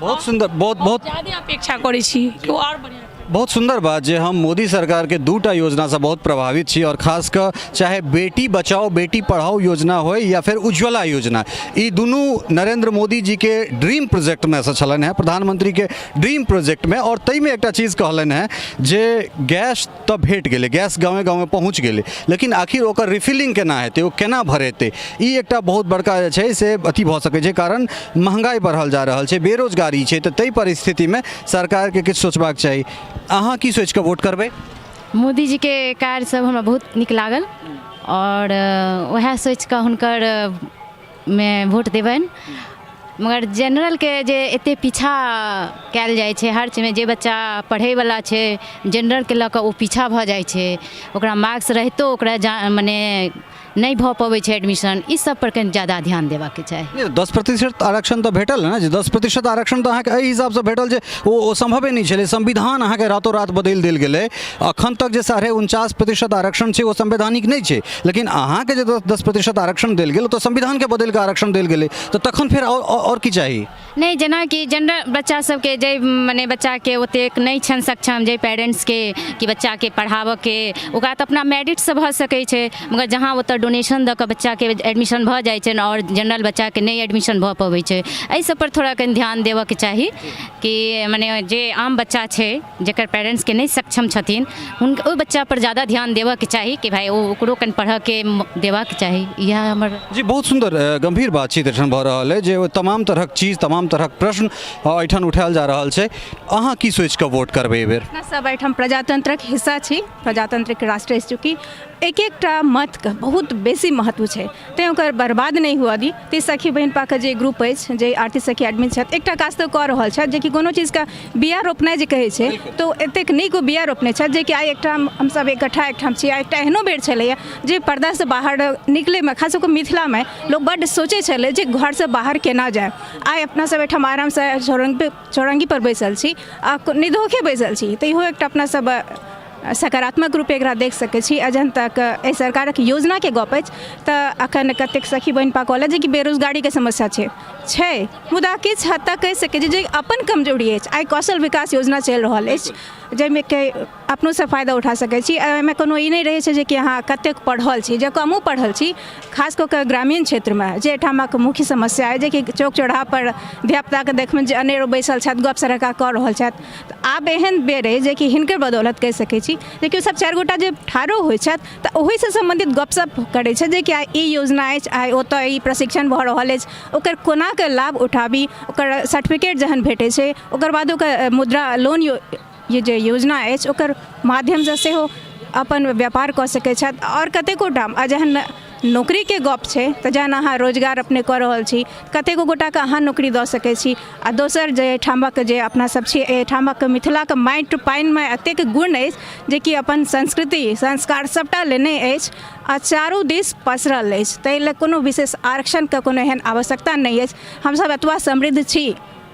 बहुत सुंदर बहुत ज्यादा अपेक्षा करै छी कि और बढ़िया बहुत सुंदर बात जे हम मोदी सरकार के 2टा योजना से बहुत प्रभावित छी और खास कर चाहे बेटी बचाओ बेटी पढ़ाओ योजना हो या फिर उज्ज्वला योजना ये दोनों नरेंद्र मोदी जी के ड्रीम प्रोजेक्ट में से छलन है प्रधानमंत्री के ड्रीम प्रोजेक्ट में और तई में एक चीज कहलन है जे गैस तो भेट गए गैस गाँव गाँव में पहुँच गए लेकिन आखिर ओकर रिफिलिंग केना हेतै ओ केना भरेतै ई एकटा बहुत बड़का जे छै से अथी भऽ सकै छै कारण महंगाई बढ़ल जा रहल छै बेरोजगारी छै तऽ तई परिस्थिति में सरकार के किछु सोचबाक चाही अहाँ की सोच के वोट करबै मोदी जी के कार्य सब हमरा बहुत निक लागल और वह सोच के हुनकर में वोट देबनि मगर जनरल के जे एते पीछा कयल जाइ छै हर चीज में जे बच्चा पढ़ै वाला छै जनरल के लऽ कऽ ओ पीछा भऽ जाइ छै ओकरा मार्क्स रहितो ओकरा मने नहीं भऽ पबै छै एडमिशन इस सब पर कनि ज़्यादा ध्यान देबाक चाही 10% आरक्षण तो भेटल है ना जे 10% आरक्षण तो अहाँके एहि हिसाब से भेटल जे ओ संभवे नहीं छलै संविधान अहाँके रातों रात बदलि देल गेलै अखन तक जे 49.5% आरक्षण छै ओ संवैधानिक नहीं छै लेकिन अहाँके जे 10% आरक्षण देल गेल तो संविधान के बदलि के आरक्षण देल गेलै तो तखन फिर और की चाही नहीं जेना कि जनरल बच्चा सबके जे मने बच्चा के ओतेक नहीं छन सक्षम जे पेरेंट्स के कि बच्चा के पढ़ाबऽ के ओकरा तऽ अपना मेरिट से भऽ सकै छै मगर जहाँ ओतऽ डोनेशन दऽ कऽ बच्चा के एडमिशन भऽ जाइ छै और जनरल बच्चा के नहीं एडमिशन भऽ पबै छै एहि सब पर थोड़ा कनि ध्यान देबऽ के चाही कि मने जे आम बच्चा छै जेकर पेरेंट्स के नहीं सक्षम छथिन हुनका ओहि बच्चा पर ज़्यादा ध्यान देबऽ के चाही कि भाई ओकरो कनि पढ़ऽ के देबाक चाही इएह हमर जी बहुत सुंदर गंभीर बातचीत एहिठाम भऽ रहल है जे तमाम तरहक चीज तमाम तरहक प्रश्न एहिठाम उठायल जा रहल छै अहाँ की सोच कऽ वोट करबै एहि बेर अपना सब एहिठाम प्रजातंत्रक हिस्सा छी प्रजातंत्रक राष्ट्र चूँकि एक एकटा मत के बहुत बेसी महत्व छै तेँ ओकर बर्बाद नहीं हुआ दी ते सखी बहिन पाक जे ग्रुप अछि जे आरती सखी एडमिन छथि एकटा काज तऽ कऽ रहल छथि जे कि कोनो चीज का बिया रोपनाइ जे कहै छै तो एतेक नीक ओ बिया रोपने छथि जे कि आइ एकटा हमसब इकट्ठा एकठाम छी आइ एकटा एहनो बेर छलैया जे पर्दा से बाहर निकले में खास कऽ मिथिला में लोग बड्ड सोचै छलै जे घर से बाहर केना जाए आइ अपना सब एहिठाम आराम से चौरंगी पर बैसल छी आ निधोखे बैसल छी तऽ इहो एकटा अपना सब सकारात्मक रूप एकरा देख सकै छी अजन तक एहि सरकारक योजना के गप अछि तऽ अखन कतेक सखी बहिन पा कहलथि जे कि बेरोजगारी के समस्या छै मुदा किछु हद तक कहि सकै छी जे अपन कमजोरी अछि आइ कौशल विकास योजना चलि रहल अछि जाहिमे कि अपनो से फायदा उठा सकै छी एहिमे कोनो ई नहि रहै छै जे कि अहाँ कतेक पढ़ल छी जे कमो पढ़ल छी खास कऽ कऽ ग्रामीण क्षेत्रमे जे एहिठामक मुख्य समस्या अछि जे कि चौक चौराहा पर धियापुताके देखबै जे अनेरो बैसल छथि गप सरक्का कऽ रहल छथि तऽ आब एहन बेर अछि जे कि हिनकर बदौलत कहि सकै छी जे कि सब 4 गोटा जे ठाढ़ो होइ छथि तऽ ओहिसँ सम्बन्धित गपशप करै छै जे कि आइ ई योजना अछि आइ ओतऽ ई प्रशिक्षण भऽ रहल अछि ओकर कोना के लाभ उठाबी ओकर सर्टिफिकेट जहन भेटै छै ओकर बाद ओकर मुद्रा लोन ये जे योजना अछि ओकर माध्यमसँ सेहो अपन व्यापार कऽ सकै छथि आओर कतेको ठाम आ जहन नौकरी के गप छै तऽ जहन अहाँ रोजगार अपने कऽ रहल छी कतेको गोटाके अहाँ नौकरी दऽ सकै छी आ दोसर जे एहिठामक जे अपना सब छी एहिठामक मिथिलाके माटि पानिमे एतेक गुण अछि जे कि अपन संस्कृति संस्कार सबटा लेने अछि आ चारू दिस पसरल अछि ताहि लेल कोनो विशेष आरक्षणके कोनो एहन आवश्यकता नहीं अछि हमसब एतबा समृद्ध छी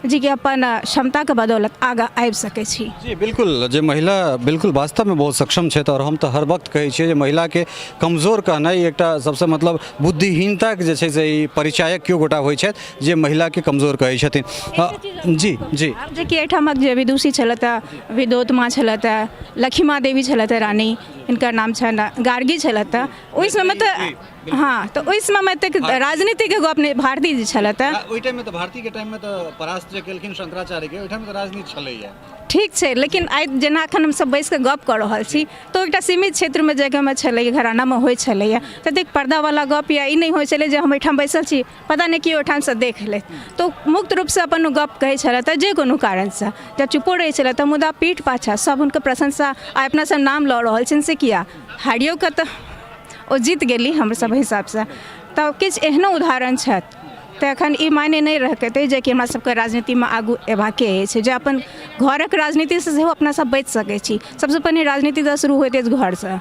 जी कि अपन क्षमता के बदौलत आगा आबि सकै छी जी बिल्कुल जे महिला बिल्कुल वास्तव में बहुत सक्षम छै और हम तो हर वक्त कहै छियै जे महिला के कमजोर कहनाइ एकटा सबसे मतलब बुद्धिहीनता के जे छै से ई परिचायक केओ गोटा होइ छथि जे महिला के कमजोर कहै छथिन जी जी आब जे कि एहिठामक जे विदुषी छलथि विद्योतमा छलथि लक्ष्मा देवी छलथि रानी हिनकर नाम छनि गार्गी छलथि ओहि समय तऽ हाँ तो ओहि समय में एतेक राजनीतिक एगो अपने भारती जी छलथि आ, ओहि टाइम में तो भारती के टाइम में तो परास्त जे केलखिन शंकराचार्य के, ओहि टाइम में तो राजनीति छलैया। ठीक छै, लेकिन आइ जेना एखन हमसब बैस कऽ गप कऽ रहल छी तऽ एकटा सीमित क्षेत्रमे जगहमे छलैया, घरानामे होइ छलैया, ततेक पर्दावला गप या ई नहि होइ छलै जे हम एहिठाम बैसल छी पता नहि कि ओहिठामसँ देख लेत, तऽ मुक्त रूपसँ अपन गप कहै छलथि जे कोनो कारणसँ, जब चुप्पो रहै छलथि तऽ मुदा पीठ पाछा सब हुनकर प्रशंसा आ अपना सब नाम लऽ रहल छनि से किया, हारियो कऽ तऽ ओ जीत गेली हमर सब हिसाबसँ। तऽ किछु एहनो उदाहरण छथि, तऽ एखन ई मायने नहि रखतै जे कि हमरा सबके राजनीतिमे आगू एबाके अछि, जे अपन घरक राजनीतिसँ सेहो अपना सब बचि सकै छी। सबसँ पहिने राजनीति तऽ शुरू होइत अछि घरसँ।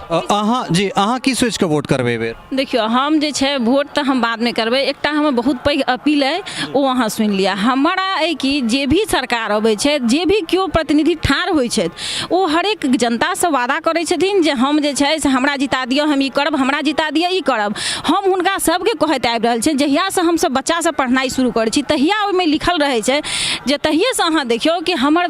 अहाँ की सोचि कऽ वोट करबै एहि बेर? देखियौ हम जे छै वोट तऽ हम बादमे करबै, एकटा हमर बहुत पैघ अपील अइ ओ अहाँ सुनि लिअ। हमरा अइ कि जे भी सरकार अबै छै, जे भी केओ प्रतिनिधि ठाढ़ होइ छथि, ओ हरेक जनतासँ वादा करै छथिन जे हम जे छै से हमरा जिता दिअ, हम ई करब, हमरा जिता दिअ ई करब। हम हुनका सबके कहैत आबि रहल छियनि, जहियासँ हमसब बच्चासँ पढ़नाइ शुरू करै छी तहिया ओहिमे लिखल रहै छै जे तहिएसँ अहाँ देखियौ कि हमर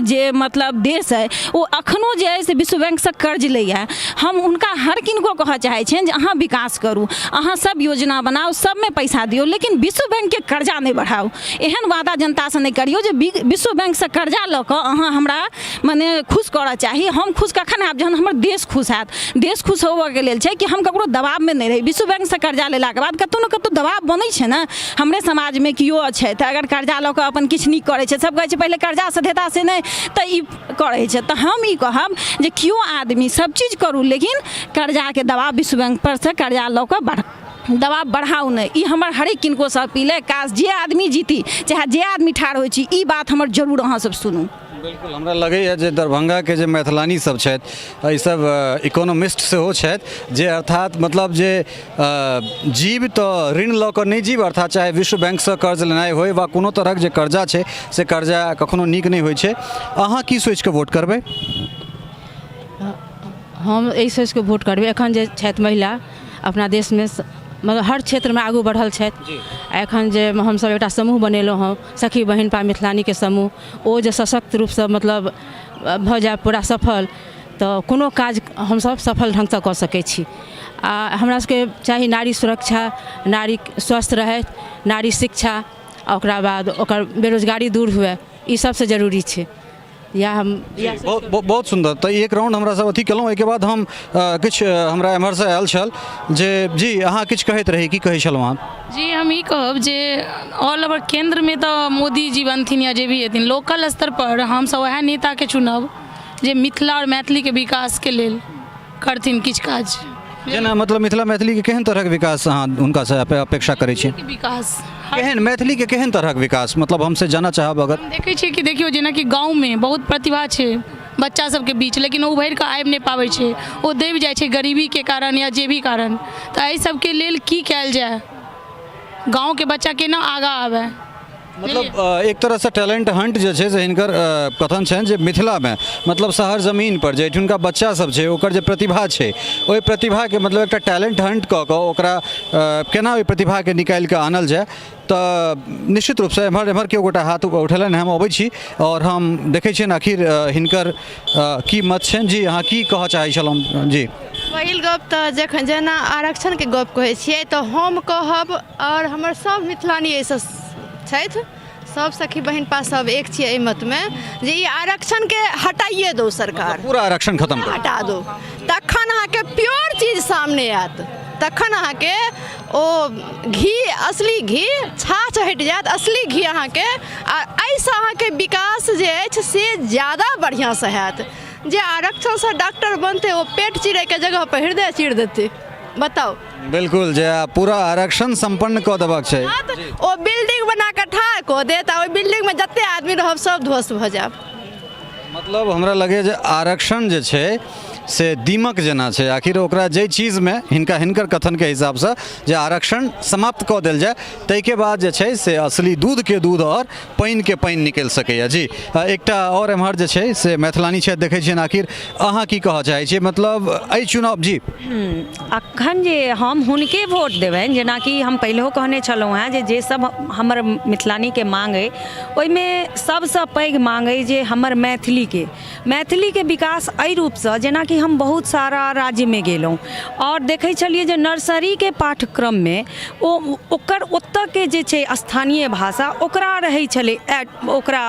जे मतलब देश अइ ओ एखनो जे अइ से विश्व बैंकसँ कर्ज लैए। हम हुनका हर किनको कहऽ चाहै छियनि जे अहाँ विकास करू, अहाँ सब योजना बनाउ, सबमे पैसा दियौ, लेकिन विश्व बैंकके कर्जा नहि बढ़ाउ। एहन वादा जनतासँ नहि करियौ जे विश्व बैंकसँ कर्जा लऽ कऽ अहाँ हमरा मने खुश करऽ चाही। हम खुश कखन हैब जहन हमर देश खुश हैत। देश खुश होबऽके लेल छै कि हम ककरो दबावमे नहि रही। विश्व बैंकसँ कर्जा लेलाके बाद कतहु ने कतहु दबाव बनै छै ने। हमरे समाजमे केओ छै तऽ अगर कर्जा लऽ कऽ अपन किछु नीक करै छै, सब कहै छै पहिले कर्जासँ देता से नहि तऽ ई करै छै। तऽ हम ई कहब जे केओ आदमी सब चीज करू, लेकिन कर्जाके दबाव विश्व बैंक पर से कर्जा लऽ कऽ दबाव बढ़ाउ नहि। ई हमर हरेक किनकोसँ अपील है। काश जे आदमी जीती, चाहे जे आदमी ठाढ़ होइ छी, ई बात हमर जरूर अहाँ सब सुनू। बिल्कुल, हमरा लगैए जे दरभंगाके जे मैथिलानी सब छथि, ई सब इकोनॉमिस्ट सेहो छथि, जे अर्थात मतलब जे जीव तऽ ऋण लऽ कऽ नहि जीव, अर्थात चाहे विश्व बैंकसँ कर्ज लेनाइ होय वा कोनो तरहक जे कर्जा छै से कर्जा कखनो नीक नहि होइ छै। अहाँ की सोचि कऽ वोट करबै? हम एहि सोचि कऽ वोट करबै, एखन जे छथि महिला अपना देशमे मतलब हर क्षेत्रमे आगू बढ़ल छथि। एखन जे हमसब एकटा समूह बनेलहुँ हँ, सखी बहिनपा मिथिलानीके समूह, ओ जे सशक्त रूपसँ मतलब भऽ जाए पूरा सफल, तऽ कोनो काज हमसब सफल ढङ्गसँ कऽ सकै छी। आ हमरा सबके चाही नारी सुरक्षा, नारी स्वस्थ रहै, नारी शिक्षा, आ ओकरा बाद ओकर बेरोजगारी दूर हुए, ई सबसँ जरूरी छै। या हम बहुत सुंदर। तो एक राउंड हमरा सब अथी केलहुँ, एहिके बाद हम किछु हमरा एम्हरसँ आयल छल जे जी अहाँ किछु कहैत रही, की कहै छलहुँ अहाँ? जी हम ई कहब जे ऑल ओवर केंद्रमे तऽ मोदी जी बनथिन या जे भी हेथिन, लोकल स्तर पर हमसब वएह नेताके चुनब जे मिथिला और मैथिलीके विकासके लेल करथिन किछु काज। जेना मतलब मिथिला मैथिलीके केहन तरहक विकास अहाँ हुनकासँ अपेक्षा करै छी? विकास केहन मैथिलीके केहन तरहक विकास, मतलब हमसे जानना चाहब। अगर देखै छियै कि देखियौ जेनाकि गाँवमे बहुत प्रतिभा छै बच्चा सबके बीच, लेकिन ओ उभरि कऽ आबि नहि पाबै छै, ओ दबि जाइ छै गरीबीके कारण या जे भी कारण। तऽ एहि सबके लेल की कयल जाय, गाँवके बच्चा केना आगाँ आबै? मतलब एक तरहसँ टैलेंट हंट जे छै से हिनकर कथन छनि जे मिथिलामे मतलब शहर जमीन पर जे एहिठुनका बच्चा सब छै ओकर जे प्रतिभा छै, ओहि प्रतिभाके मतलब एकटा टैलेंट हंट कऽ कऽ ओकरा केना ओहि प्रतिभाके निकालि कऽ आनल जाय। तऽ निश्चित रूपसँ एम्हर एम्हर केओ गोटा हाथ उठेलनि, हम अबै छी और हम देखै छियनि आखिर हिनकर की मत छनि। जी अहाँ की कहऽ चाहै छलहुँ? जी पहिल गप तऽ जखन जेना आरक्षणके गप कहै छियै तऽ हम कहब, और हमर सब मिथिलानी एहिसँ छथि, सब सखी बहिन पा सब एक छियै एहि मतमे जे ई आरक्षणके हटाइए दो सरकार, पूरा आरक्षण खत्म करू, हटा दो, तखन अहाँके प्योर चीज सामने आयत। तखन अहाँके ओ घी, असली घी, छाछ हटि जायत, असली घी अहाँके, आ एहिसँ अहाँके विकास जे अछि से ज़्यादा बढ़िआँसँ हैत। जे आरक्षणसँ डॉक्टर बनतै ओ पेट चिरैके जगह पर हृदय चीर देतै, बताउ। बिल्कुल, जे पूरा आरक्षण संपन्न कऽ देबाक छै। ओ बिल्डिंग बना कऽ ठाढ़ कऽ देत आ ओहि बिल्डिंगमे जतेक आदमी रहब सब ध्वस्त भऽ जायब। मतलब हमरा लगैए जे आरक्षण जे छै से दीमक जेना छै, आखिर ओकरा जाहि चीजमे हिनकर कथनके हिसाबसँ जे आरक्षण समाप्त कऽ देल जाय, ताहिके बाद जे छै से असली दूधके दूध और पानिके पानि निकलि सकैए। जी एकटा और एम्हर जे छै से मैथिलानी छथि, देखै छियनि, आखिर अहाँ की कहऽ चाहै छियै मतलब एहि चुनाव? जी अखन जे हम हुनके वोट देबनि, जेनाकि हम पहिलेहो कहने छलहुँ हेँ जे सब हमर मिथिलानीके माँग अइ, ओहिमे सबसँ पैघ माँग अइ जे हमर मैथिलीके विकास एहि रूपसँ, जेनाकि कि हम बहुत सारा राज्य में गेलहुँ और देखै छलिए जे नर्सरी के पाठ्यक्रम में ओकर ओतऽ के जे छै स्थानीय भाषा ओकरा रहै छलै ओकरा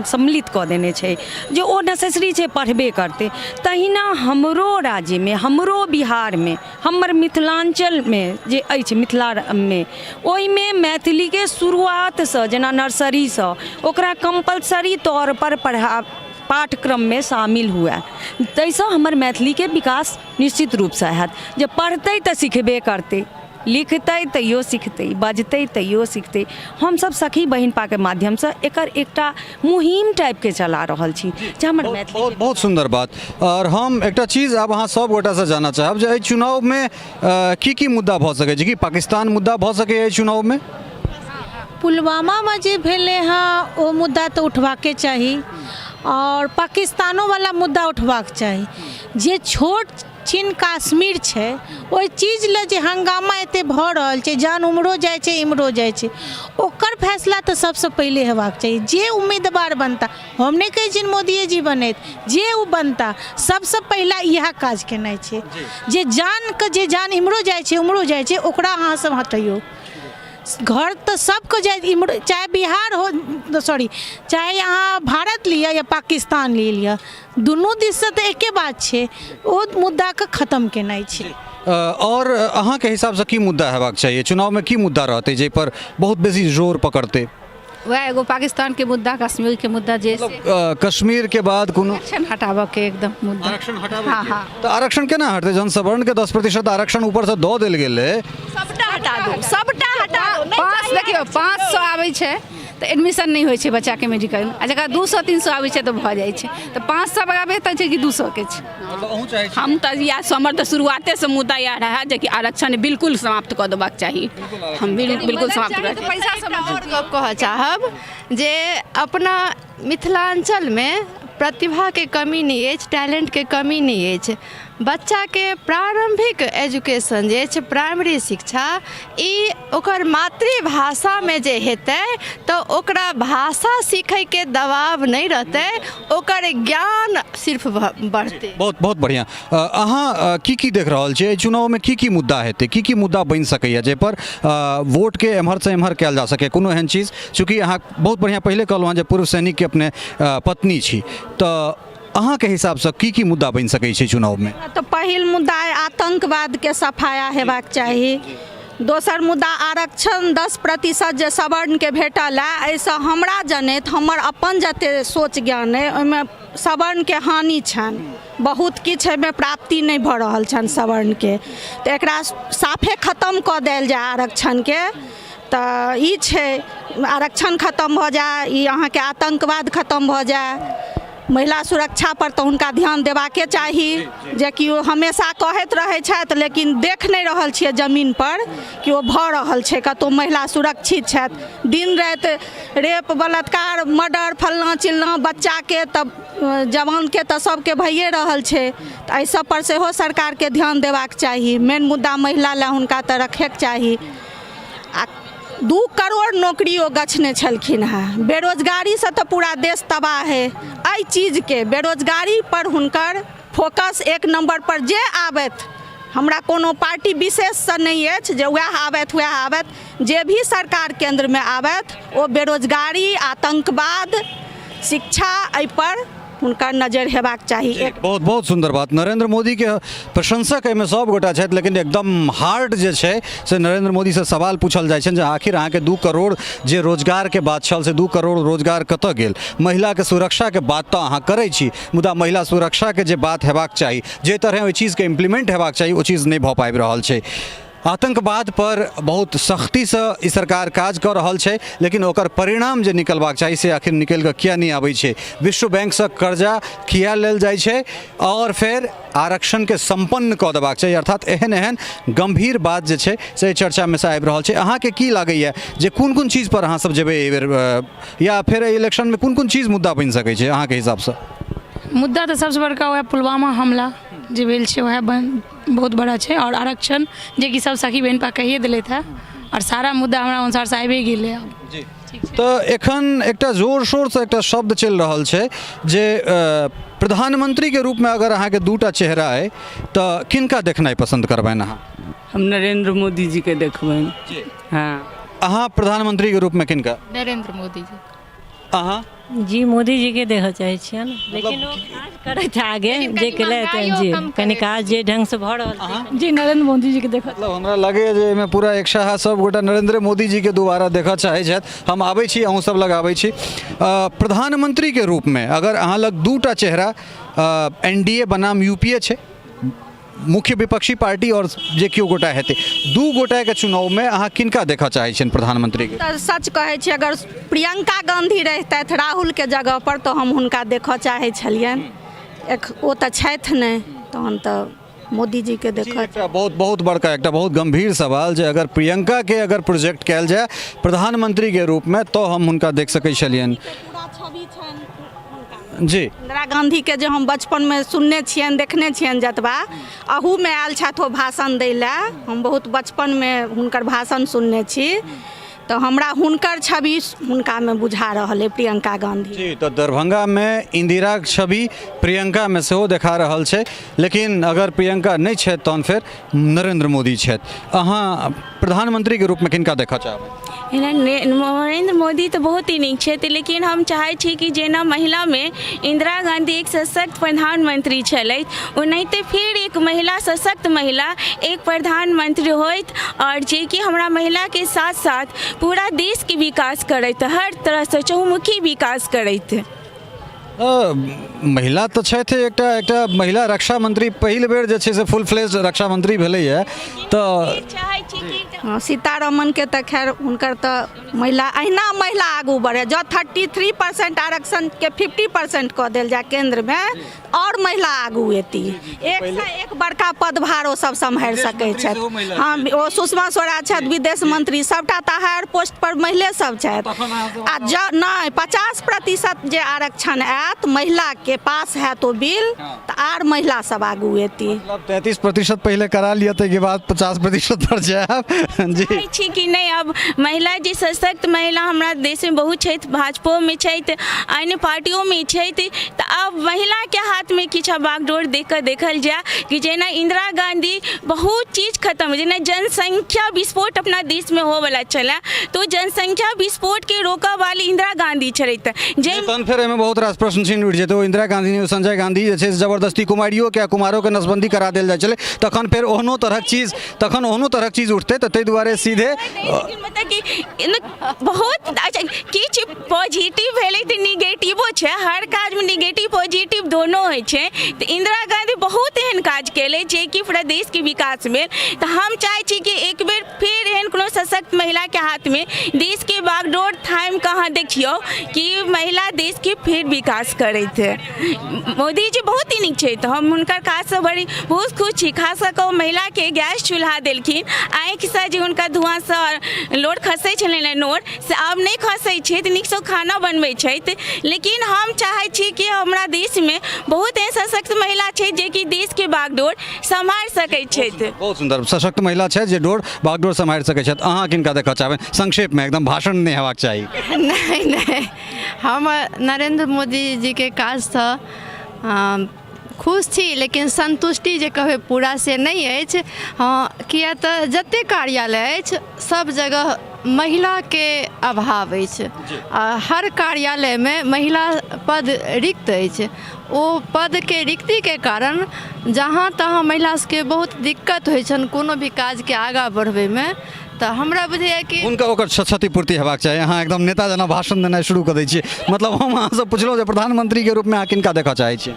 सम्मिलित कऽ देने छै जे ओ नेसेसरी छै पढ़बे करतै। तहिना हमरो राज्य में, हमरो बिहार में, हमर मिथिलांचल में जे अछि मिथिला में, ओहिमे मैथिली के शुरुआत से जेना नर्सरी से ओकरा कंपलसरी तौर पर पाठ्यक्रम में शामिल हुआ, तैसँ हमर मैथिली के विकास निश्चित रूप से हैत। जे पढ़तै तऽ सिखबे करतै, लिखतै तैयो सिखतै, बजतै तैयो सिखतै। हम सब सखी बहिनपा के माध्यम से एकर एकटा मुहिम टाइप के चला रहल छी जे हमर मैथिली। बहुत बहुत सुंदर बात। और हम एकटा चीज आब अहाँ सब गोटा से जानना चाहब जे एहि चुनाव में की मुद्दा भऽ सकै छै? कि पाकिस्तान मुद्दा भऽ सकै एहि चुनाव में? पुलवामा में जे भेलै हँ ओ मुद्दा तो उठबाके चाही और पाकिस्तानो वाला मुद्दा उठबाक चाही। जे छोट छिन कश्मीर छै ओहि चीज ले जे हंगामा एते भऽ रहल छै, जान उम्हरो जाइ छै इम्हरो जाइ छै, ओकर फैसला तऽ सबसे पहले हेबाक चाही। जे उम्मीदवार बनता, हम नहीं कहै छिन मोदिये जी बनैत, जे ओ बनता सबसे पहला इएह काज केनाइ छै। जे जान इम्हरो जाइ छै उम्हरो जाइ छै ओकरा अहाँ सब हटैयौ। घर तो सबको जाए, चाहे बिहार हो चाहे यहाँ भारत लिया या पाकिस्तान ले लिया, दुनू दिस से तो एके बात है, वो मुद्दा के खत्म केनाइ छै। और अहाँ के हिसाब से की मुद्दा हेबाक चाहिए? चुनाव में की मुद्दा रहते जे पर बहुत बेसी जोर पकड़ते? वह एगो पाकिस्तान के मुद्दा, कश्मीर के मुद्दा, जैसे कश्मीर के बाद कोनो आरक्षण हटाबऽ के एकदम मुद्दा। आरक्षण हटाबऽ हाँ हाँ, तो आरक्षण केना हटते? जन सवर्ण के 10% आरक्षण ऊपर से दऽ देल गेलै। सबटा हटा दो, सबटा हटा दो। 500 आबै छै तो एडमिशन नहीं होइ छै बच्चा के मेडिकल में, आ जकरा 200-300 आबै छै तो भऽ जाइ छै। तो 500 बड़ा बेहतर छै कि 200 के छै? हम तऽ या हमर तऽ शुरुआते से मुद्दा यह रहा जे कि आरक्षण बिल्कुल समाप्त कऽ देबाक चाही। हम बिल्कुल समाप्त कर पैसा और गप कहऽ चाहब जे अपना मिथिलांचल में प्रतिभा के कमी नहीं है, टैलेंट के कमी नहीं है। बच्चा के प्रारंभिक एजुकेशन जे छै, प्राइमरी शिक्षा ई ओकर मातृभाषा में जे हेतै तो ओकरा भाषा सीखै के दबाव नहीं रहतै, ओकर ज्ञान सिर्फ बढ़तै। बहुत बहुत बढ़िया। अहाँ की देख रहल छियै एहि चुनाव में? की मुद्दा हेतै, की मुद्दा बनि सकैए जे पर वोट के एम्हर से एम्हर कयल जा सके? कोनो एहन चीज, चूँकि अहाँ बहुत बढ़िया पहले कहलहुँ जे पूर्व सैनिक के अपने पत्नी छी, तो अहाँ के हिसाब से की मुद्दा बनि सकै छै चुनाव में? तो पहिल मुद्दा आतंकवाद के सफाया हेबाक चाही। दोसर मुद्दा आरक्षण 10% जे सवर्ण के भेटल है, एहिसँ हमरा जनैत हमर अपन जते सोच ज्ञान है ओहिमे सवर्ण के हानि छनि, बहुत किछु एहिमे प्राप्ति नहीं भऽ रहल छनि सवर्ण के। तो एकरा साफे खत्म कऽ देल जाय आरक्षण के, तो ई छै आरक्षण खत्म भऽ जाए, ई अहाँके आतंकवाद खत्म भऽ जाए। महिला सुरक्षा पर तो उनका ध्यान देबाके चाही, जे कि वो हमेशा कहैत रहै छथि लेकिन देख नहीं रहल छियै जमीन पर कि वो भऽ रहल छै, कतौ महिला सुरक्षित छथि। दिन राति रेप, बलात्कार, मर्डर, फलना चिलना बच्चा के तब जवान के तो सबके भइए रहल छै। तो एहि सब पर सेहो सरकार के ध्यान देबाक चाही। मेन मुद्दा महिला ला हुनका तो रखेके चाही। आ 2 करोड़ नौकरी ओ गछने छलखिन हैं। बेरोजगारी से तो पूरा देश तबाह है। एहि चीज के बेरोजगारी पर हुनकर फोकस 1 नंबर पर जे आबैत, हमरा कोनो पार्टी विशेष से नहीं अछि जे वह आबैत, जे भी सरकार केंद्र में आबैत ओ बेरोजगारी, आतंकवाद, शिक्षा एहि पर हुनकर नजर हेबाक चाहिए। बहुत बहुत सुंदर बात। नरेंद्र मोदी के प्रशंसक एहिमे सब गोटा छथि, लेकिन एकदम हार्ड जे छै से नरेंद्र मोदी से सवाल पूछल जाइ छनि जे आखिर अहाँके 2 करोड़ जे रोजगार के बात छल से 2 करोड़ रोजगार कतऽ गेल? महिला के सुरक्षा के बात तो अहाँ करै छी, मुदा महिला सुरक्षा के जे बात हेबाक चाही, जे तरह ओहि चीज के इम्प्लीमेंट हेबाक चाही, ओ चीज नहीं भऽ पाबि रहल छै। आतंकवाद पर बहुत सख्ती से ई सरकार काज कर रहल छै, लेकिन ओकर परिणाम जे निकलबाक चाही से आखिर निकल कऽ किया नहीं आबै छै? विश्व बैंक से कर्जा किया लेल जाइ छै और फिर आरक्षण के संपन्न कऽ देबाक चाही, अर्थात एहन गंभीर बात जे छै से चर्चा में से आबि रहल छै। अहाँ के की लागैए जे कोन चीज पर अहाँ सब जेबै एहि बेर, या फिर इलेक्शन में कोन चीज मुद्दा बनि सकै छै अहाँ के हिसाब से? मुद्दा तो सबसे बड़का वह पुलवामा हमला जे भेल छै वह बहुत बड़ा छै, और आरक्षण जे कि सब सखी बहन पा कहिए दिले था, और सारा मुद्दा हमारा अनुसार से आबे गेलै। तो एखन एकटा जोर शोर से एकटा शब्द चल रहल छै जे प्रधानमंत्री के रूप में अगर अहाँ के दूटा चेहरा है तो किनका देखनाइ पसंद करबैन अहाँ? हम नरेंद्र मोदी जी के देखबैन। हाँ। अहाँ प्रधानमंत्री के रूप में किनका? नरेंद्र मोदी जी। अहाँ? जी मोदी जी के देखऽ चाहै छियन, लेकिन ओ काज करैत आगे जे केलैथ जी कनि काज जे ढंग से भऽ रहल छै। जी नरेंद्र मोदी जी के देखऽ मतलब हमरा लगे जे एहिमे पूरा एकशाह सब गोटा नरेंद्र मोदी जी के दोबारा देखऽ चाहै छथि। हम आबै छी, अहूँ सब लग आबै छी। प्रधानमंत्री के रूप में अगर अहाँ लग दूटा चेहरा एनडीए बनाम यूपीए छै, मुख्य विपक्षी पार्टी और जे केओ गोटा हेतै, दू गोटा के चुनाव में अहाँ किनका देखऽ चाहै छियनि प्रधानमंत्री के? तऽ सच कहै छी, अगर प्रियंका गांधी रहितथि राहुल के जगह पर तो हम हुनका देखऽ चाहै छलियनि। ओ तऽ छथि नहि, तहन तऽ मोदी जी के देखऽ। एकटा बहुत बड़का एकटा बहुत गंभीर सवाल जे अगर प्रियंका के अगर प्रोजेक्ट कयल जाय प्रधानमंत्री के रूप में तो हम हुनका देख सकै छलियनि। जी इंदिरा गांधी के जे हम बचपन में सुनने छियनि, देखने छियनि जतबा, अहू में आयल छथि ओ भाषण दै लए। हम बहुत बचपन में हुनकर भाषण सुनने छी, तो हमरा हुनकर छवि हुनका में बुझा रहल है, प्रियंका गांधी जी। तो दरभंगा में इंदिरा छवि प्रियंका में सेहो देखा रहल छै, लेकिन अगर प्रियंका नहीं छै तहन फेर नरेंद्र मोदी छथि। अहाँ प्रधानमंत्री के रूप में किनका देखऽ चाहबै? नरेंद्र मोदी तो बहुत ही नीक छथि, लेकिन हम चाहै छी कि जेना महिला में इंदिरा गांधी एक सशक्त प्रधानमंत्री छलथि, ओनाहिते फिर एक महिला सशक्त महिला एक प्रधानमंत्री होइत, और जे कि हमरा महिला के साथ साथ पूरा देश के विकास करैत, हर तरह से चहुमुखी विकास करैत। महिला तो छथि, एकटा महिला रक्षा मंत्री पहिल बेर जे छै से फुल फ्लेज रक्षा मंत्री भेलैए। तो सीतारमन के तो खैर हुनकर तो महिला अहिना महिला आगू बढ़े, जो 33% आरक्षण के 50% कऽ देल जाए केंद्र में, और महिला आगू एती। एक से एक बड़का पदभार ओ सब सम्हारि सकै छथि। हाँ, ओ सुषमा स्वराज छथि विदेश मंत्री, सबटा तऽ हायर पोस्ट पर महिले सब छथि। आ नहीं 50% जे आरक्षण आयत महिला के पास है तो बिल, तो आर महिला सब आगू एती। मतलब 33% पहले करा लिया, के बाद 50% पर जाए। जी छी कि नहीं, अब महिला जी सशक्त महिला हमरा देश में बहुत छथि, भाजपो में छथि, अन्य पार्टियों में छथि। तो अब महिला के हाथ में किछु बागडोर देखल जाए कि जेना इंदिरा गांधी बहुत चीज खत्म, जेना जनसंख्या विस्फोट अपना देश में हो वाला चला, तो जनसंख्या विस्फोट के रोका वाली इंदिरा गांधी छथि। जे फिर एहिमे बहुत रास प्रश्न छिन उठि जेतै। इंदिरा गांधी संजय गांधी जे छै जबरदस्ती कुमारियों के कुमारों के नसबंदी करा देल जाइ छलै, तखन फेर ओहनो तरहक चीज उठतै, तऽ ताहि दुआरे सीधे मतलब कि बहुत किछु पॉजिटिव भेलै तऽ निगेटिवो छै, हर काज में निगेटिव पॉजिटिव दोनों होइ छै। तऽ इंदिरा गांधी बहुत एहन काज केलै जे कि पूरा देश के विकास में। तऽ हम चाहै छी कि एक बेर फिर एहन कोनो सशक्त महिला के हाथ में देश के बागडोर थामि कऽ अहाँ देखियौ कि महिला देश के फिर विकास करैत है। मोदी जी बहुत ही नीक छै, तऽ हम हुनकर काज से बहुत खुश छी। खास कऽ महिला के गैस चूल्हा देलखिन, आँखि से जे हुनका धुआं से लोड खसै छलनि नोर से आब नहि खसै छै, तऽ नीकसँ खाना बनबै छथि। लेकिन हम चाहै छी कि हमरा देश में बहुत एहन सशक्त महिला छै जे कि देश के बागडोर सम्हारि सकै छथि। बहुत सुंदर सशक्त महिला छै जे बागडोर सम्हारि सकै छथि। अहाँ किनका देखऽ चाहबै? संक्षेप में, एकदम भाषण नहीं हेबाक चाही। नहीं, हम नरेंद्र मोदी जी के काज से खुश छी, लेकिन संतुष्टि जे कहबै पूरा से नहीं अछि। हाँ, किया तऽ जते कार्यालय अछि सब जगह महिला के अभाव अछि। हर कार्यालय में महिला पद रिक्त अछि। ओ पद के रिक्ति के कारण जहाँ तहाँ महिला सबके बहुत दिक्कत होइ छनि कोनो भी काज के आगाँ बढ़बै में। तऽ हमरा बुझैए कि हुनका ओकर क्षतिपूर्ति हेबाक चाही। अहाँ एकदम नेता जेना भाषण देनाइ शुरू कऽ दै छियै। मतलब हम अहाँसँ पुछलहुँ जे प्रधानमंत्री के रूप में अहाँ किनका देखऽ चाहै छियै?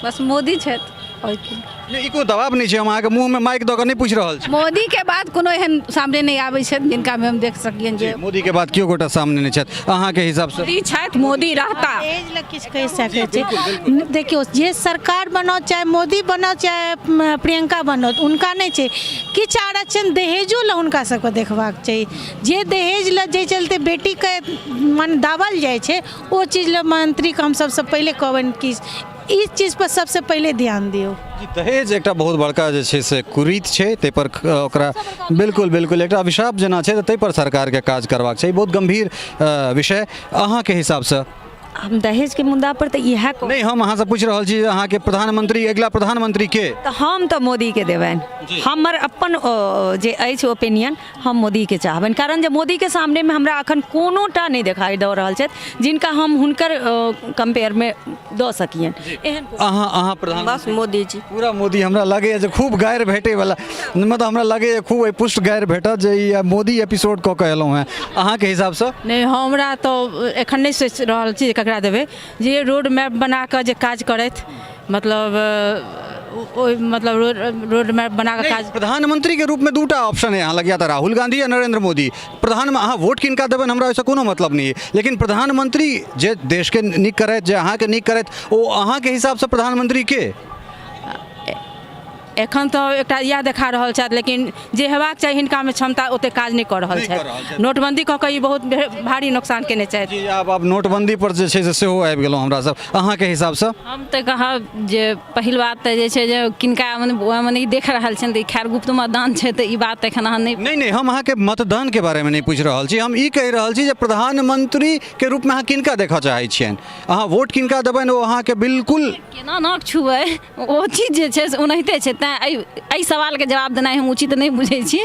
बस मोदी छथि। ई कोई दबाव नहीं छै, हम अहाँके मुँह में माइक दऽ कऽ नहीं पूछि रहल छी। मोदी के बाद कोनो एहन सामने नहीं आबै छथि जिनका में हम देख सकियनि जे मोदी के बाद केओ गोटा सामने नहीं छथि अहाँके हिसाब से? मोदी छथि, मोदी रहता। एज लग किछु कहि सकै छै। देखियौ, जे सरकार बनो, चाहे मोदी बनो, चाहे प्रियंका बनो, उनका नहीं छै। किछु आरक्षण दहेजो लए हुनका सबके देखबाक चाही। जे दहेज लए जे चलते बेटी के मन दाबल जाइ छै, ओ चीज लए मंत्री के हम सबसे पहले कहबनि कि इस चीज़ पर सबसे पहले ध्यान दियो। जी, दहेज एकटा बहुत बड़का जे छै से कुरीत छै, ताहि पर ओकरा बिल्कुल बिल्कुल एकटा अभिशाप जेना छै, ताहि पर सरकार के काज करबाक चाही। बहुत गंभीर विषय। अहाँ के हिसाब से हम दहेज के मुद्दा पर तो इएह नहीं, हम अहाँ से पूछ रहल छी अहाँ के प्रधानमंत्री, अगला प्रधानमंत्री के? तो हम तो मोदी के देबन। हमर अपन जे अछि ओपिनियन, हम मोदी के चाहबन, कारण जे मोदी के सामने में हमरा अखन कोनोटा नहीं दिखाई दे रहल छै जिनका हम हुनकर कंपेयर में दऽ सकियन। एहन अहाँ प्रधान बस मोदी जी, पूरा मोदी। हमरा लागैए जे खूब गायर भेटै वाला, मतलब हमरा लागैए खूब पुष्ट गायर भेटत जे ई मोदी एपिसोड कऽ के एलहुँ हैं। अहाँ के हिसाब से? नहीं, हमरा तो एखन नहीं सोचि रहल छी ककरा देबै। जे रोड मैप बना कऽ जे काज करथि, मतलब रोड मैप बना कऽ काज। प्रधानमंत्री के रूप में दूटा ऑप्शन है यहाँ लग, या तो राहुल गांधी या नरेंद्र मोदी। प्रधान अहाँ वोट किनका देबन हमरा ओहिसँ कोनो मतलब नहीं है, लेकिन प्रधानमंत्री जे देश के नीक करथि, जे अहाँ के नीक करथि, ओ अहाँ के हिसाब से प्रधानमंत्री के? एखन तो एकटा इएह देखा रहल छथि, लेकिन जे हेबाक चाही हिनका में क्षमता ओते काज नहीं कऽ रहल छथि। नोटबंदी कऽ कऽ ई बहुत भारी नुकसान केने छथि। जी, आब नोटबंदी पर जे छै से सेहो आबि गेलहुँ हमरा सब। अहाँ के हिसाब से? हम तऽ कहब जे पहिल बात तऽ जे छै जे किनका मने देख रहल छनि तऽ खैर गुप्त मतदान छै, तऽ ई बात एखन अहाँ नहीं, हम अहाँ के मतदान के बारे में नहीं पूछ रहल छी। हम ई कहि रहल छी जे प्रधानमंत्री के रूप में अहाँ किनका देखऽ चाहै छियनि, अहाँ वोट किनका देबनि, ओ अहाँ के बिल्कुल केना नाक छुबै ओ चीज जे छै से ओनाहिते छै। तेँ एहि सवाल के जवाब देनाइ हम उचित नहीं बुझै छी,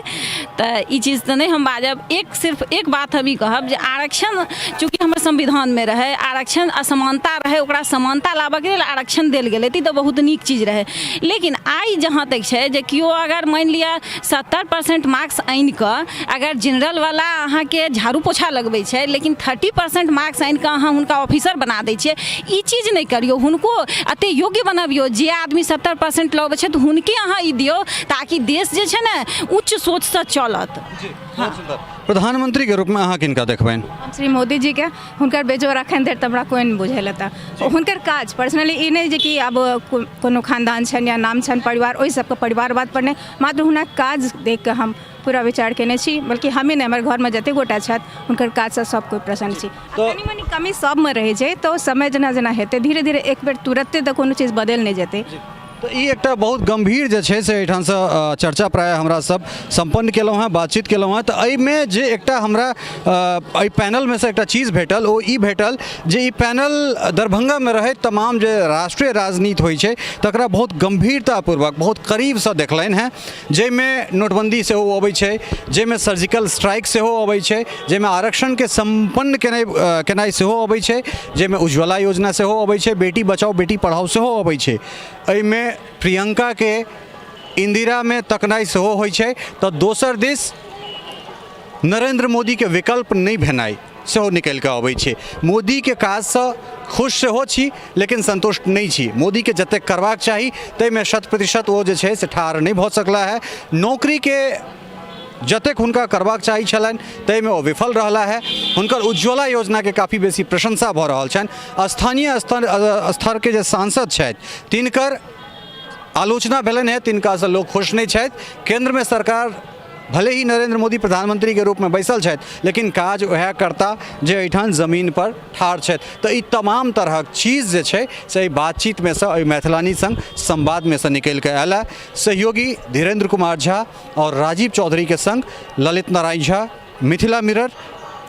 तऽ ई चीज तऽ नहीं हम बाजब। सिर्फ एक बात हम ई कहब जे आरक्षण चूँकि हमर संविधान में रहे, आरक्षण असमानता रहे, ओकरा समानता लाबऽ के लेल आरक्षण देल गेलै, तऽ बहुत नीक चीज रहे। लेकिन आइ जहाँ तक छै जे केओ अगर मानि लिअ 70% मार्क्स आनि कऽ अगर जनरल वाला अहाँके झाड़ू पोछा लगबै छै, लेकिन 30% मार्क्स आनि कऽ अहाँ हुनका ऑफिसर बना दै छियै, ई चीज नहीं करियौ। हुनको एते योग्य बनबियौ। जे आदमी 70% लबै छै तऽ हुनके अहाँ ई दियौ, ताकि देश जे छै ने उच्च सोच से चलत। प्रधानमंत्री के रूप में अहाँ किनका देखबनि? हम श्री मोदी जी के, हुनकर बेजोड़ अखन धरि तऽ हमरा कोई नहीं बुझेल तऽ हुनकर काज पर्सनली ई नहीं जे कि आब कोनो खानदान छनि या नाम छनि परिवार, ओहि सबके परिवारवाद पर नहीं, मात्र हुनकर काज देख कऽ हम पूरा विचार केने छी। बल्कि हमें नहीं, हमर घर में जते गोटा छथि हुनकर काज से सब कोई प्रसन्न छी। कनी मनी कमी सब में रहे छै, तो समय जेना जेना हेतै धीरे धीरे एक बेर तुरंते तऽ कोनो चीज बदल नहीं जेतै। तो ई एकटा बहुत गंभीर जे छै से एहिठाम से चर्चा प्राय हमरा सब संपन्न केलहुँ हैं, बातचीत केलहुँ हैं। तो एहिमे जे एकटा हमरा एहि पैनल में से एकटा चीज भेटल, ओ ई भेटल जे ई पैनल दरभंगा में रहैत तमाम जे राष्ट्रीय राजनीति होइ छै तकरा बहुत गंभीरतापूर्वक बहुत करीब से देखलनि हैं, जाहिमे नोटबंदी सेहो अबै छै, जाहिमे सर्जिकल स्ट्राइक सेहो अबै छै, जाहिमे आरक्षण के संपन्न केनाइ सेहो अबै छै, जाहिमे उज्ज्वला योजना सेहो अबै छै, बेटी बचाओ बेटी पढ़ाओ सेहो अबै छै। एहिमे प्रियंका के इंदिरा में तकनाई सेहो होइ छै, तो दोसर दिस नरेंद्र मोदी के विकल्प नहीं भेनाई सेहो निकल के अबै छै। मोदी के काज से खुश सेहो छी, लेकिन संतुष्ट नहीं छी। मोदी के जतेक करबाक चाही ताहिमे 100% ओ जे छै से ठाढ़ नहीं भऽ सकला है। नौकरी के जतेक हुनका करबाक चाही छलनि ताहिमे ओ विफल रहला है। हुनकर उज्ज्वला योजना के काफ़ी बेसी प्रशंसा भऽ रहल छनि। स्थानीय स्तर के जे सांसद छथि तिनकर आलोचना भेलनि है, तिनका से लोग खुश नहीं छथि। केंद्र में सरकार भले ही नरेंद्र मोदी प्रधानमंत्री के रूप में बैसल छथि, लेकिन काज वह करता जे एहिठाम जमीन पर ठाढ़ छथि। तो ई तमाम तरहक चीज जे छै से बातचीत में से मैथिलानी संग संवाद में से निकल के आयल है। सहयोगी धीरेन्द्र कुमार झा और राजीव चौधरी के संग ललित नारायण झा, मिथिला मिरर,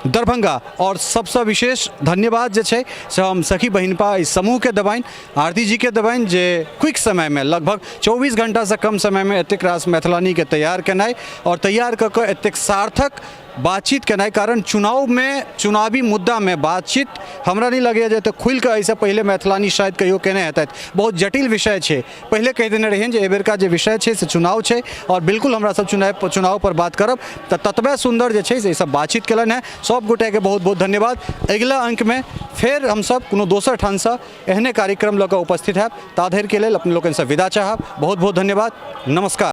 दरभंगा। और सबसे विशेष धन्यवाद जे छै से हम सखी बहिनपा इस समूह के देबनि, आरती जी के देबनि, जे क्विक समय में लगभग 24 घंटा से कम समय में एतेक रास मैथिलानी के तैयार केनाइ और तैयार कऽ कऽ एतेक सार्थक बातचीत केनाइ। कारण चुनाव में चुनावी मुद्दा में बातचीत हमरा नहीं लगैए जे खुल कऽ एहिसँ पहले मैथिलानी शायद कहियो केने हेतथि। बहुत जटिल विषय छै। पहले कहि देने रहियनि जे एबेरका जे विषय छै से चुनाव छै, और बिल्कुल हमरा सब चुनाव पर बात करब तऽ ततबे सुंदर जे छै से सब बातचीत केलनि हैं। सब गोटे के बहुत बहुत धन्यवाद। अगिला अंक में फेर हम सब कोनो दोसर ठानसँ एहने कार्यक्रम लऽ कऽ उपस्थित हैब। ता धरि के लेल अपने लोकनि से विदा चाहब। बहुत बहुत धन्यवाद। नमस्कार।